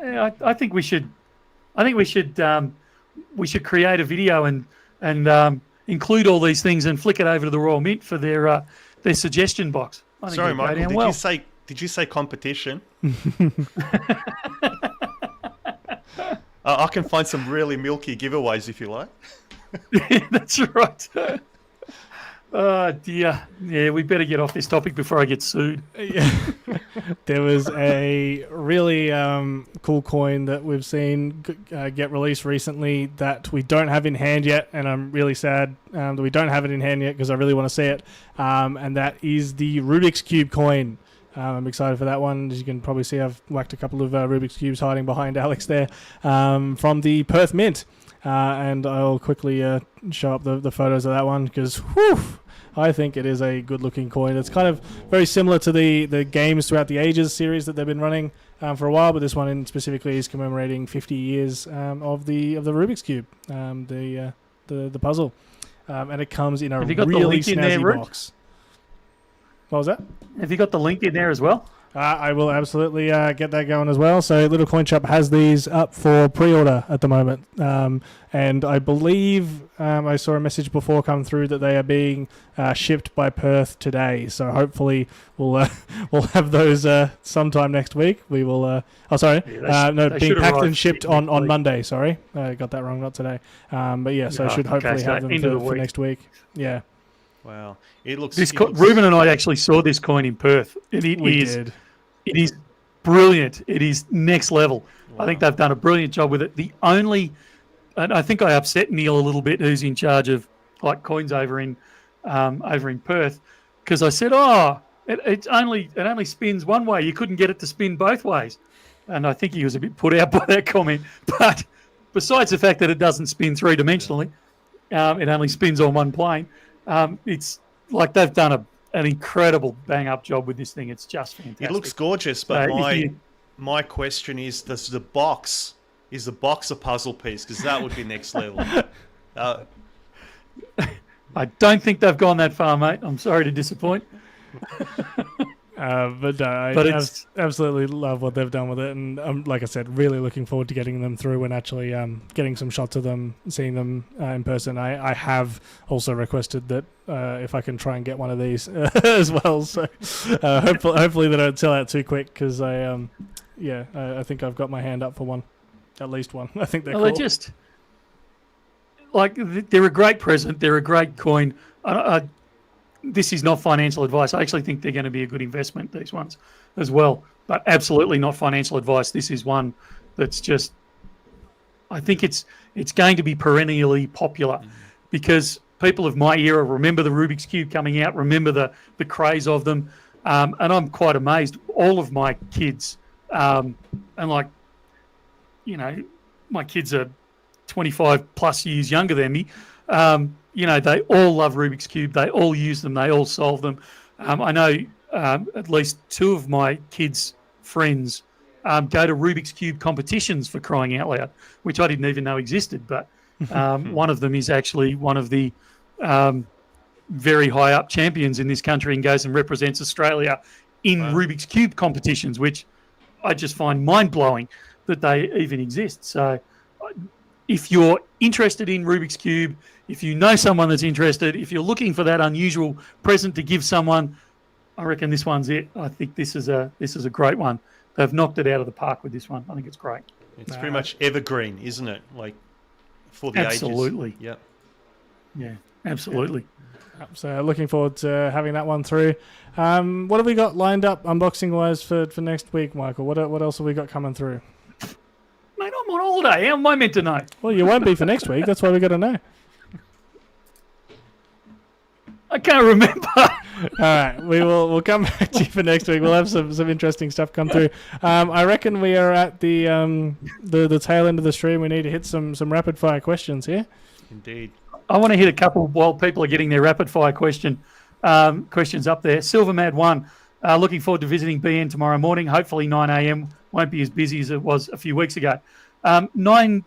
Yeah, I think we should. We should create a video and include all these things and flick it over to the Royal Mint for their suggestion box. Sorry, Michael. Did you say competition? I can find some really milky giveaways if you like. That's right. Oh dear. Yeah, we better get off this topic before I get sued. Yeah. There was a really cool coin that we've seen get released recently that we don't have in hand yet, and I'm really sad that we don't have it in hand yet because I really want to see it. And that is the Rubik's Cube coin. I'm excited for that one. As you can probably see, I've whacked a couple of Rubik's Cubes hiding behind Alex there from the Perth Mint. And I'll quickly show up the photos of that one because I think it is a good-looking coin. It's kind of very similar to the Games Throughout the Ages series that they've been running for a while, but this one specifically is commemorating 50 years of the Rubik's Cube, the puzzle, and it comes in a really snazzy box. What was that? Have you got the link in there as well? I will absolutely get that going as well. So Little Coin Shop has these up for pre-order at the moment. And I believe I saw a message before come through that they are being shipped by Perth today. So hopefully we'll have those sometime next week. We will... being packed and shipped on Monday. Sorry. I got that wrong, not today. But yeah, so I should hopefully have them for next week. Yeah. Wow. It looks... Ruben and I actually saw this coin in Perth. It is brilliant. It is next level. I think they've done a brilliant job with it. And I think I upset Neil a little bit, who's in charge of like coins over in Perth, because I said, it only spins one way. You couldn't get it to spin both ways, and I think he was a bit put out by that comment. But besides the fact that it doesn't spin three-dimensionally, it only spins on one plane. It's like they've done an incredible bang-up job with this thing. It's just fantastic. It looks gorgeous, but my question is, the box a puzzle piece? Because that would be next level. I don't think they've gone that far, mate. I'm sorry to disappoint. But I absolutely love what they've done with it, and like I said, really looking forward to getting them through and actually getting some shots of them, seeing them in person. I have also requested that if I can try and get one of these as well. So hopefully they don't sell out too quick, because I think I've got my hand up for one, at least one. I think they're cool. They're just like, they're a great present. They're a great coin. This is not financial advice. I actually think they're going to be a good investment, these ones, as well. But absolutely not financial advice. This is one that's just, I think it's going to be perennially popular, because people of my era remember the Rubik's Cube coming out, remember the craze of them. And I'm quite amazed. All of my kids, and like, you know, my kids are 25 plus years younger than me. You know, they all love Rubik's Cube. They all use them. They all solve them. I know at least two of my kids' friends go to Rubik's Cube competitions, for crying out loud, which I didn't even know existed. But one of them is actually one of the very high up champions in this country, and goes and represents Australia in Rubik's Cube competitions, which I just find mind-blowing that they even exist. So if you're interested in Rubik's Cube, if you know someone that's interested, if you're looking for that unusual present to give someone, I reckon this one's it. I think this is a great one. They've knocked it out of the park with this one. I think it's great. It's pretty much evergreen, isn't it? Like, for the ages. Absolutely. Yep. Yeah, absolutely. So looking forward to having that one through. What have we got lined up unboxing-wise for next week, Michael? What else have we got coming through? Mate, I'm on holiday. How am I meant to know? Well, you won't be for next week. That's why we got to know. I can't remember. All right, we'll come back to you for next week. We'll have some interesting stuff come through. I reckon we are at the tail end of the stream. We need to hit some rapid fire questions here. Indeed. I want to hit a couple while people are getting their rapid fire questions up there. Silvermad1, looking forward to visiting BN tomorrow morning. Hopefully 9 a.m. won't be as busy as it was a few weeks ago. 9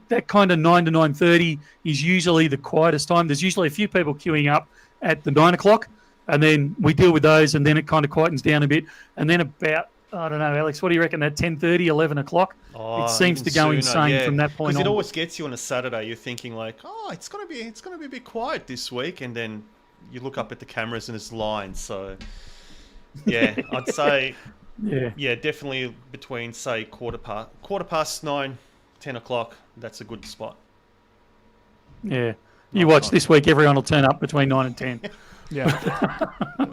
to 9:30 is usually the quietest time. There's usually a few people queuing up at the 9 o'clock, and then we deal with those, and then it kind of quietens down a bit. And then about, I don't know, Alex, what do you reckon, at 10:30, 11 o'clock? It seems to go insane from that point on. Because it always gets you on a Saturday. You're thinking like, it's gonna be a bit quiet this week, and then you look up at the cameras and it's lines. So yeah, I'd say definitely between, say, quarter past 9, 10 o'clock. That's a good spot. Yeah. You watch this week, everyone will turn up between 9 and 10. Yeah.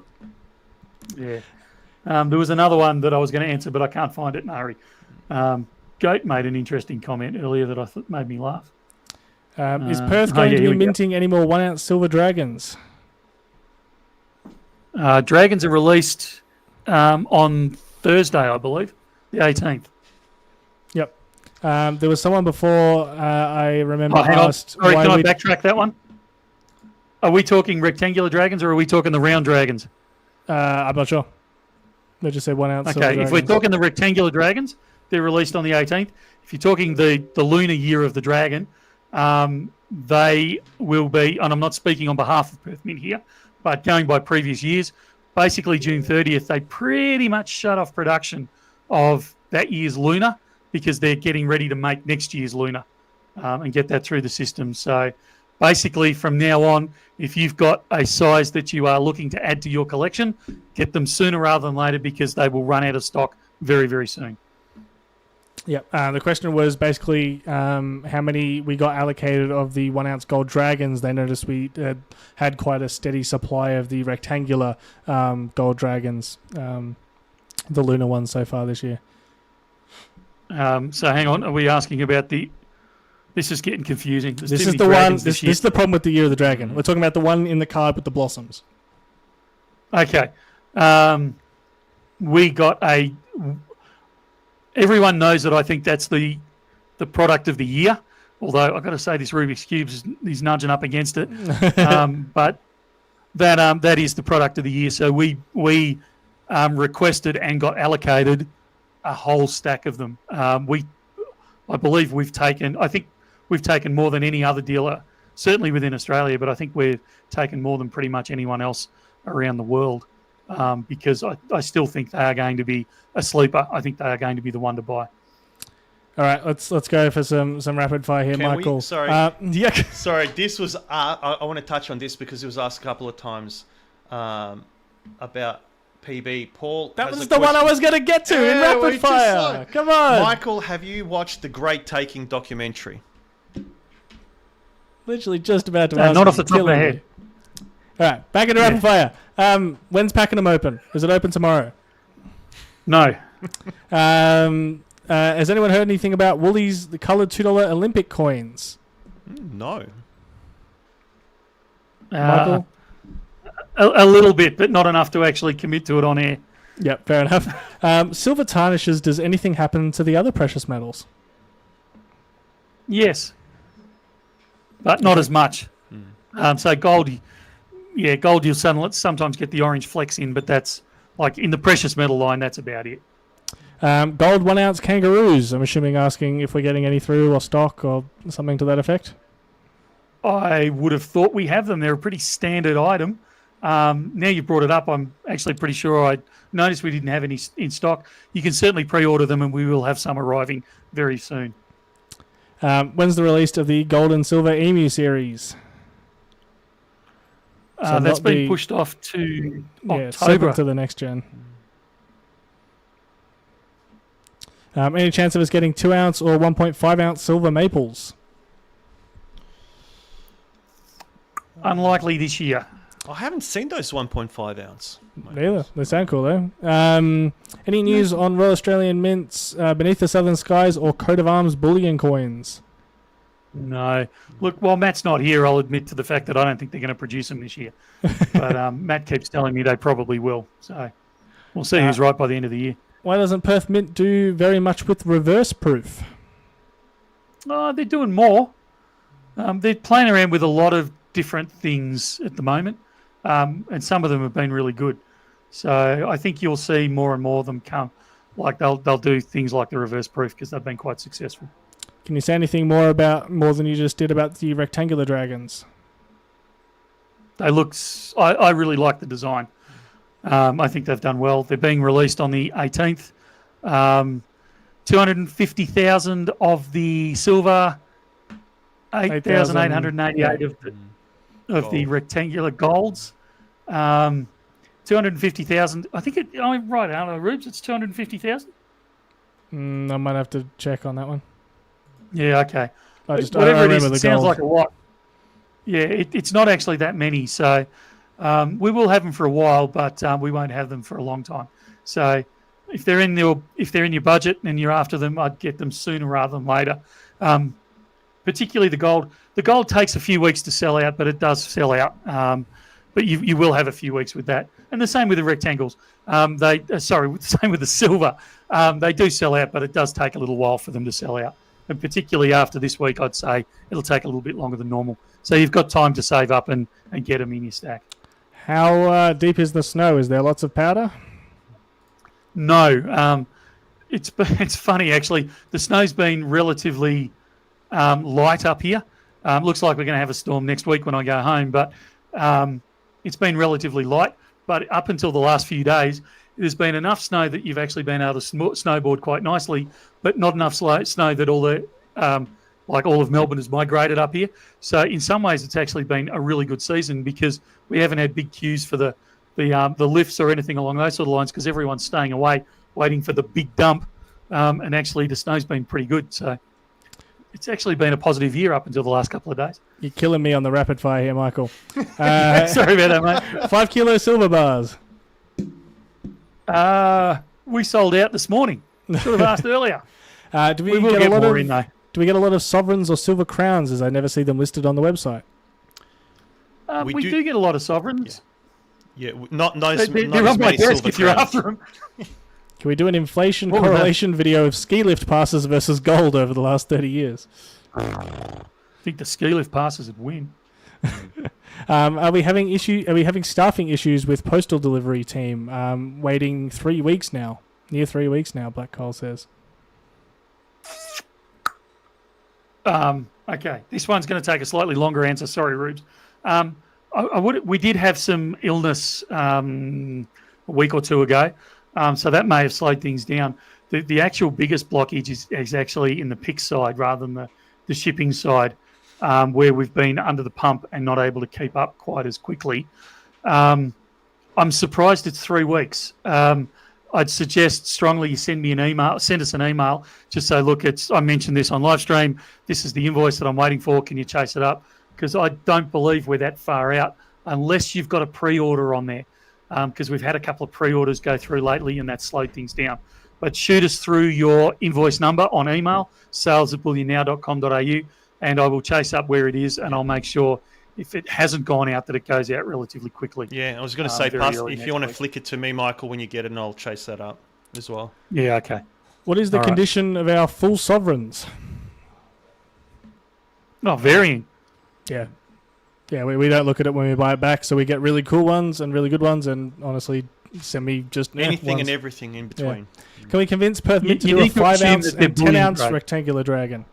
Yeah. There was another one that I was going to answer, but I can't find it in a hurry. Goat made an interesting comment earlier that I thought made me laugh. Is Perth going to be minting any more 1 ounce silver dragons? Dragons are released on Thursday, I believe, the 18th. Yep. There was someone before I remember asked. Sorry, can I backtrack that one? Are we talking rectangular dragons, or are we talking the round dragons? I'm not sure. They just said 1 ounce. Okay, if we're talking the rectangular dragons, they're released on the 18th. If you're talking the lunar year of the dragon, they will be, and I'm not speaking on behalf of Perth Mint here, but going by previous years, basically June 30th, they pretty much shut off production of that year's lunar, because they're getting ready to make next year's lunar and get that through the system. So basically from now on, if you've got a size that you are looking to add to your collection, get them sooner rather than later, because they will run out of stock very, very soon. Yep. The question was basically how many we got allocated of the 1 ounce gold dragons. They noticed we had quite a steady supply of the rectangular gold dragons, the lunar ones so far this year. So hang on, are we asking about the... This is getting confusing. There's This too is many the one. dragons This year. is the problem with the Year of the Dragon. We're talking about the one in the card with the blossoms. Okay. We got a... Everyone knows that I think that's the product of the year. Although I've got to say this Rubik's Cube is nudging up against it. But that is the product of the year. So we requested and got allocated a whole stack of them. I believe we've taken more than any other dealer, certainly within Australia, but I think we've taken more than pretty much anyone else around the world, because I still think they are going to be a sleeper. I think they are going to be the one to buy. All right, let's go for some rapid fire here, Can Michael. Sorry. Yeah. Sorry, this was... I want to touch on this because it was asked a couple of times about PB. Paul, That has was a the one I question. was going to get to in Yeah, we rapid just fire. saw. Come on. Michael, have you watched the Great Taking documentary? Literally just about to No, ask. not you, off the top of my killing head. me. All right, back into rapid fire. When's Pakenham open? Is it open tomorrow? No. Has anyone heard anything about Woolies, the coloured $2 Olympic coins? No. Michael? A little bit, but not enough to actually commit to it on air. Yep, fair enough. Silver tarnishes. Does anything happen to the other precious metals? Yes, but not as much. So gold, gold you'll sometimes get the orange flecks in, but that's like in the precious metal line. That's about it. Gold 1 ounce kangaroos. I'm assuming asking if we're getting any through or stock or something to that effect. I would have thought we have them. They're a pretty standard item. Now you've brought it up, I'm actually pretty sure I noticed we didn't have any in stock. You can certainly pre-order them, and we will have some arriving very soon. When's the release of the Gold and Silver Emu series? So That's not been the- pushed off to Yeah, separate October. to the next gen. Any chance of us getting 2 ounce or 1.5 ounce silver maples? Unlikely this year. I haven't seen those 1.5 ounce. Neither. They sound cool though. Any news on Royal Australian Mints, Beneath the Southern Skies, or Coat of Arms bullion coins? No. Look, while Matt's not here, I'll admit to the fact that I don't think they're going to produce them this year. But Matt keeps telling me they probably will. So we'll see who's right by the end of the year. Why doesn't Perth Mint do very much with reverse proof? Oh, they're doing more. They're playing around with a lot of different things at the moment, and some of them have been really good. So I think you'll see more and more of them come. Like they'll do things like the reverse proof because they've been quite successful. Can you say anything more than you just did about the rectangular dragons? They look. I really like the design. I think they've done well. They're being released on the 18th. 250,000 of the silver, 8,888 of the rectangular golds. 250,000. I think I'm right, Alan Rubes. It's 250,000. I might have to check on that one. Yeah. Okay. Whatever Whatever it is, it sounds like a lot. Yeah, it's not actually that many. So we will have them for a while, but we won't have them for a long time. So if they're in your budget and you're after them, I'd get them sooner rather than later. Particularly the gold. The gold takes a few weeks to sell out, but it does sell out. But you will have a few weeks with that, and the same with the rectangles. Same with the silver. They do sell out, but it does take a little while for them to sell out. And particularly after this week, I'd say it'll take a little bit longer than normal. So you've got time to save up and get them in your stack. How deep is the snow? Is there lots of powder? No, it's funny actually. The snow's been relatively light up here. Looks like we're going to have a storm next week when I go home, but it's been relatively light. But up until the last few days, there's been enough snow that you've actually been able to snowboard quite nicely, but not enough snow that all of Melbourne has migrated up here. So in some ways, it's actually been a really good season because we haven't had big queues for the lifts or anything along those sort of lines because everyone's staying away, waiting for the big dump. And actually, the snow's been pretty good. So it's actually been a positive year up until the last couple of days. You're killing me on the rapid fire here, Michael. Sorry about that, mate. 5 kilo silver bars. We sold out this morning. Should have asked earlier. Do We will get get a lot more of? in though. Do we get a lot of sovereigns or silver crowns? As I never see them listed on the website. We do get a lot of sovereigns. Yeah, not nice. They're Not on as my many desk silver if you're crowns. after them. Can we do an inflation What was that? correlation video of ski lift passes versus gold over the last 30 years? I think the ski lift passes would win. Are we having staffing issues with postal delivery team? Waiting 3 weeks now, near 3 weeks now. Black Coal says. Okay, this one's going to take a slightly longer answer. Sorry, Rubes. We did have some illness a week or two ago, so that may have slowed things down. The actual biggest blockage is actually in the pick side rather than the shipping side, where we've been under the pump and not able to keep up quite as quickly. I'm surprised it's 3 weeks. I'd suggest strongly you send us an email, just say, look, I mentioned this on live stream. This is the invoice that I'm waiting for. Can you chase it up? Because I don't believe we're that far out unless you've got a pre-order on there, because we've had a couple of pre-orders go through lately and that slowed things down. But shoot us through your invoice number on email, sales@bullionnow.com.au, and I will chase up where it is, and I'll make sure if it hasn't gone out that it goes out relatively quickly. Yeah, I was going to say, very early if next you want to week. flick it to me, Michael, when you get it, and I'll chase that up as well. Yeah, okay. What is the All right. condition of our full sovereigns? Oh, varying. Yeah. Yeah, we don't look at it when we buy it back, so we get really cool ones and really good ones, and honestly, send me just Anything ones. and everything in between. Can we convince Perth Mint to You do a need to assume 5-ounce that they're and 10 bullion ounce grade. rectangular dragon?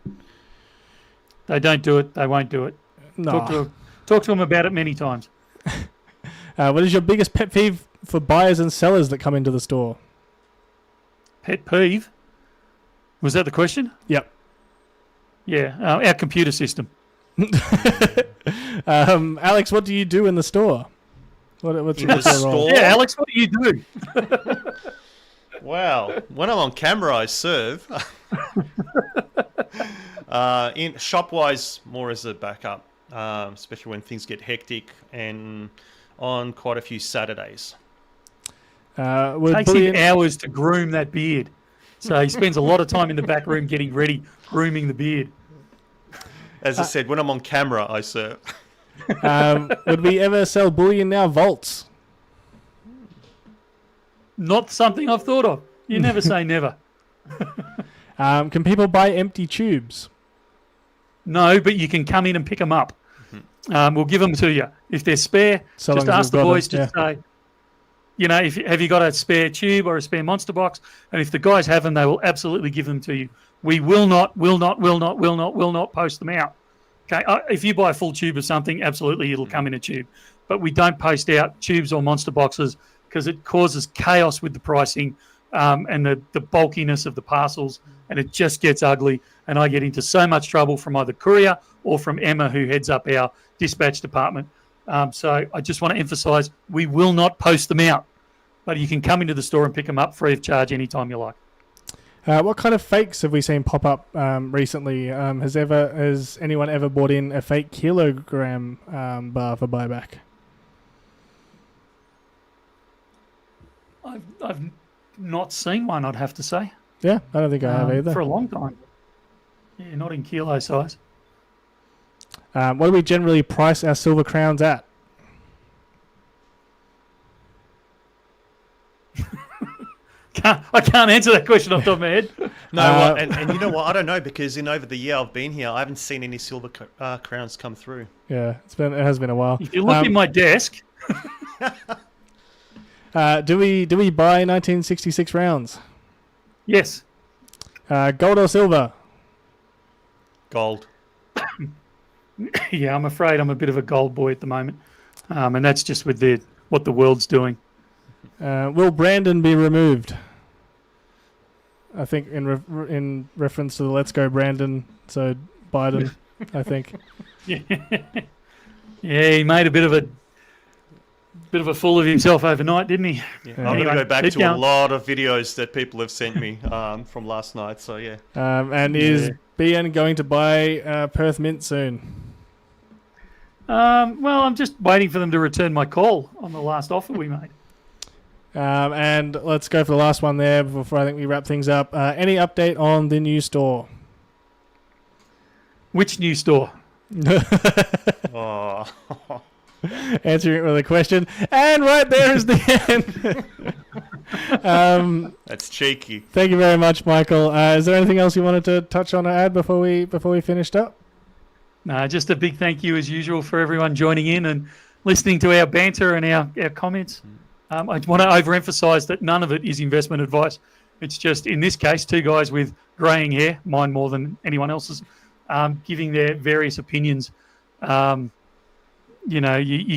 They don't do it. They won't do it. No. Talk to them about it many times. What is your biggest pet peeve for buyers and sellers that come into the store? Pet peeve? Was that the question? Yep. Yeah, our computer system. Alex, what do you do in the store? What's In your the role? store? Yeah, Alex, what do you do? Wow. When I'm on camera, I serve. In shop-wise, more as a backup, especially when things get hectic, and on quite a few Saturdays. Would Takes Bullion- him hours to groom that beard. So he spends a lot of time in the back room getting ready, grooming the beard. As I said, when I'm on camera, I serve. would we ever sell Bullion Now vaults? Not something I've thought of. You never say never. Can people buy empty tubes? No, but you can come in and pick them up. We'll give them to you. If they're spare, So just long as ask we've the got boys them, to say, have you got a spare tube or a spare monster box? And if the guys have them, they will absolutely give them to you. We will not post them out. Okay, if you buy a full tube of something, absolutely it'll come in a tube. But we don't post out tubes or monster boxes because it causes chaos with the pricing and the bulkiness of the parcels, and it just gets ugly. And I get into so much trouble from either courier or from Emma, who heads up our dispatch department. So I just want to emphasise, we will not post them out, but you can come into the store and pick them up free of charge anytime you like. What kind of fakes have we seen pop up recently? Has anyone ever bought in a fake kilogram bar for buyback? I've not seen one, I'd have to say. Yeah, I don't think I have either. For a long time. Yeah, not in kilo size. What do we generally price our silver crowns at? I can't answer that question off the top of my head. No, and you know what? I don't know, because over the year I've been here, I haven't seen any silver crowns come through. Yeah, it has been a while. If you look in my desk, do we buy 1966 rounds? yes. Gold or silver? Gold. Yeah, I'm afraid I'm a bit of a gold boy at the moment. And that's just with what the world's doing. Will Brandon be removed? I think in reference to the Let's Go Brandon, so Biden, I think. Yeah, he made a bit of a fool of himself overnight, didn't he? Yeah. Yeah. I'm going to go back keep to going. a lot of videos that people have sent me from last night, so yeah. And is BN going to buy Perth Mint soon? Well, I'm just waiting for them to return my call on the last offer we made. And let's go for the last one there before I think we wrap things up. Any update on the new store? Which new store? Oh. Answering it with a question. And right there is the end. That's cheeky. Thank you very much, Michael. Is there anything else you wanted to touch on or add before we finished up? No, just a big thank you as usual for everyone joining in and listening to our banter and our comments. I want to overemphasise that none of it is investment advice. It's just, in this case, two guys with greying hair, mine more than anyone else's, giving their various opinions. You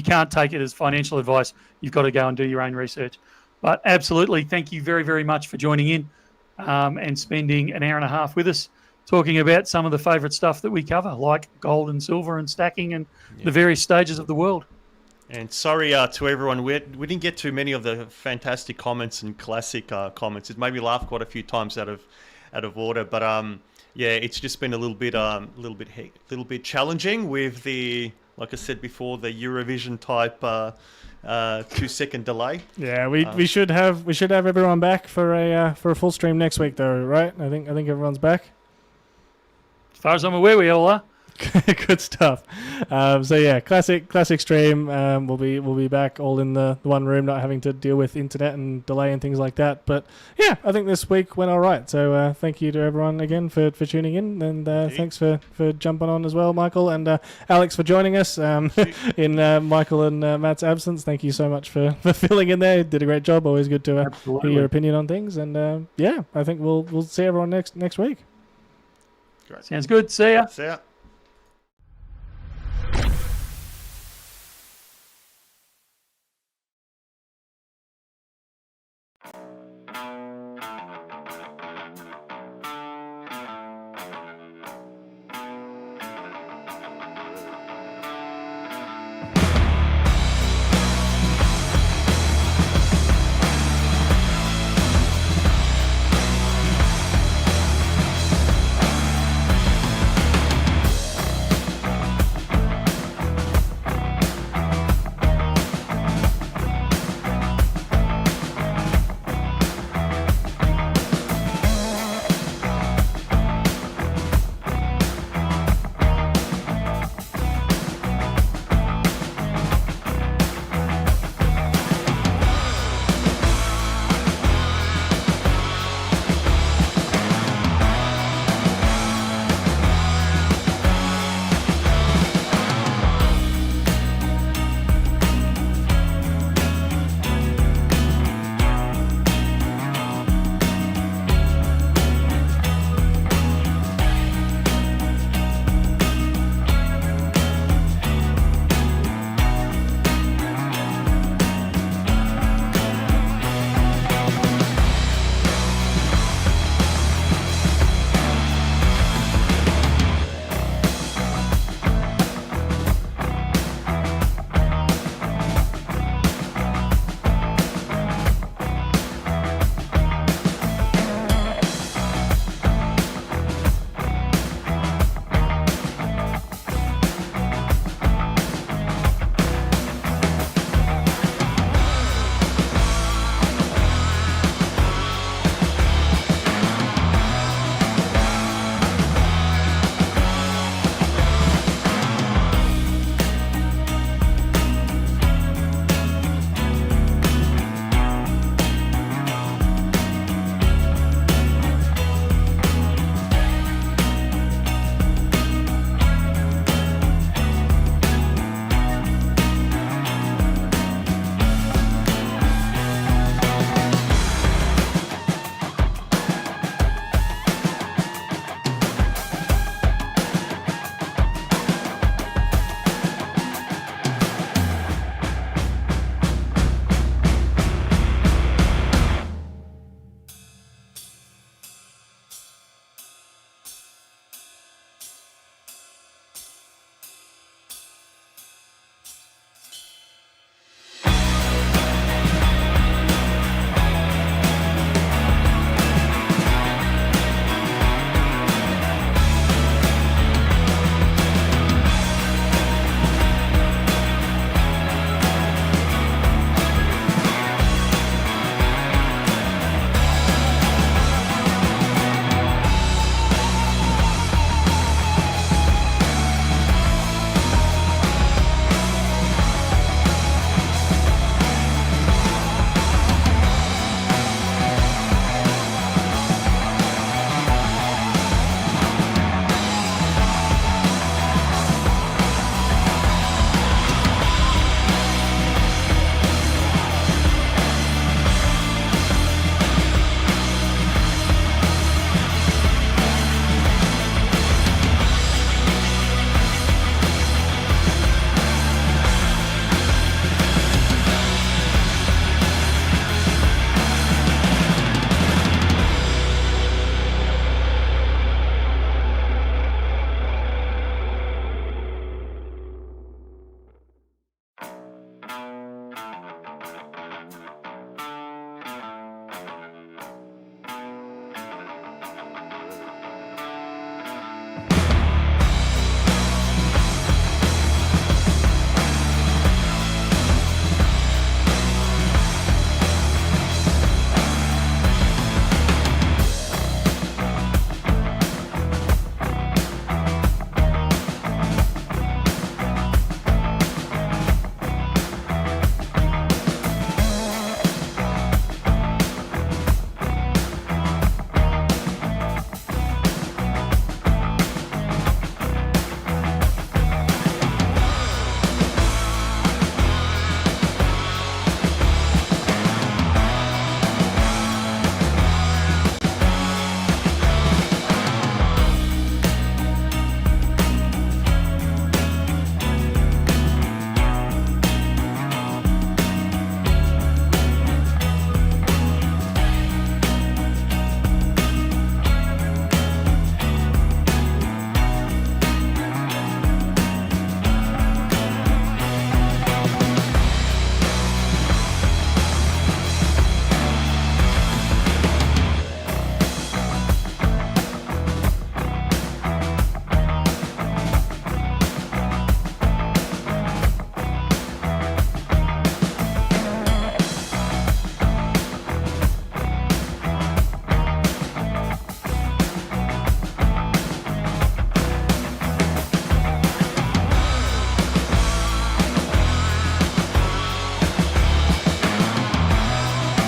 can't take it as financial advice. You've got to go and do your own research. But absolutely, thank you very, very much for joining in and spending an hour and a half with us talking about some of the favourite stuff that we cover, like gold and silver and stacking and the various stages of the world. And sorry to everyone, we didn't get too many of the fantastic comments and classic comments. It made me laugh quite a few times out of order, but it's just been a little bit challenging with the, like I said before, the Eurovision type 2-second delay. Yeah, we should have everyone back for a full stream next week though, right? I think everyone's back. As far as I'm aware, we all are. Good stuff. Classic stream. We'll be back all in the one room, not having to deal with internet and delay and things like that. But yeah, I think this week went all right. So thank you to everyone again for tuning in, and thanks for jumping on as well, Michael, and Alex for joining us in Michael and Matt's absence. Thank you so much for filling in there. You did a great job. Always good to hear your opinion on things. And I think we'll see everyone next week. Great. Sounds good. See ya. See ya.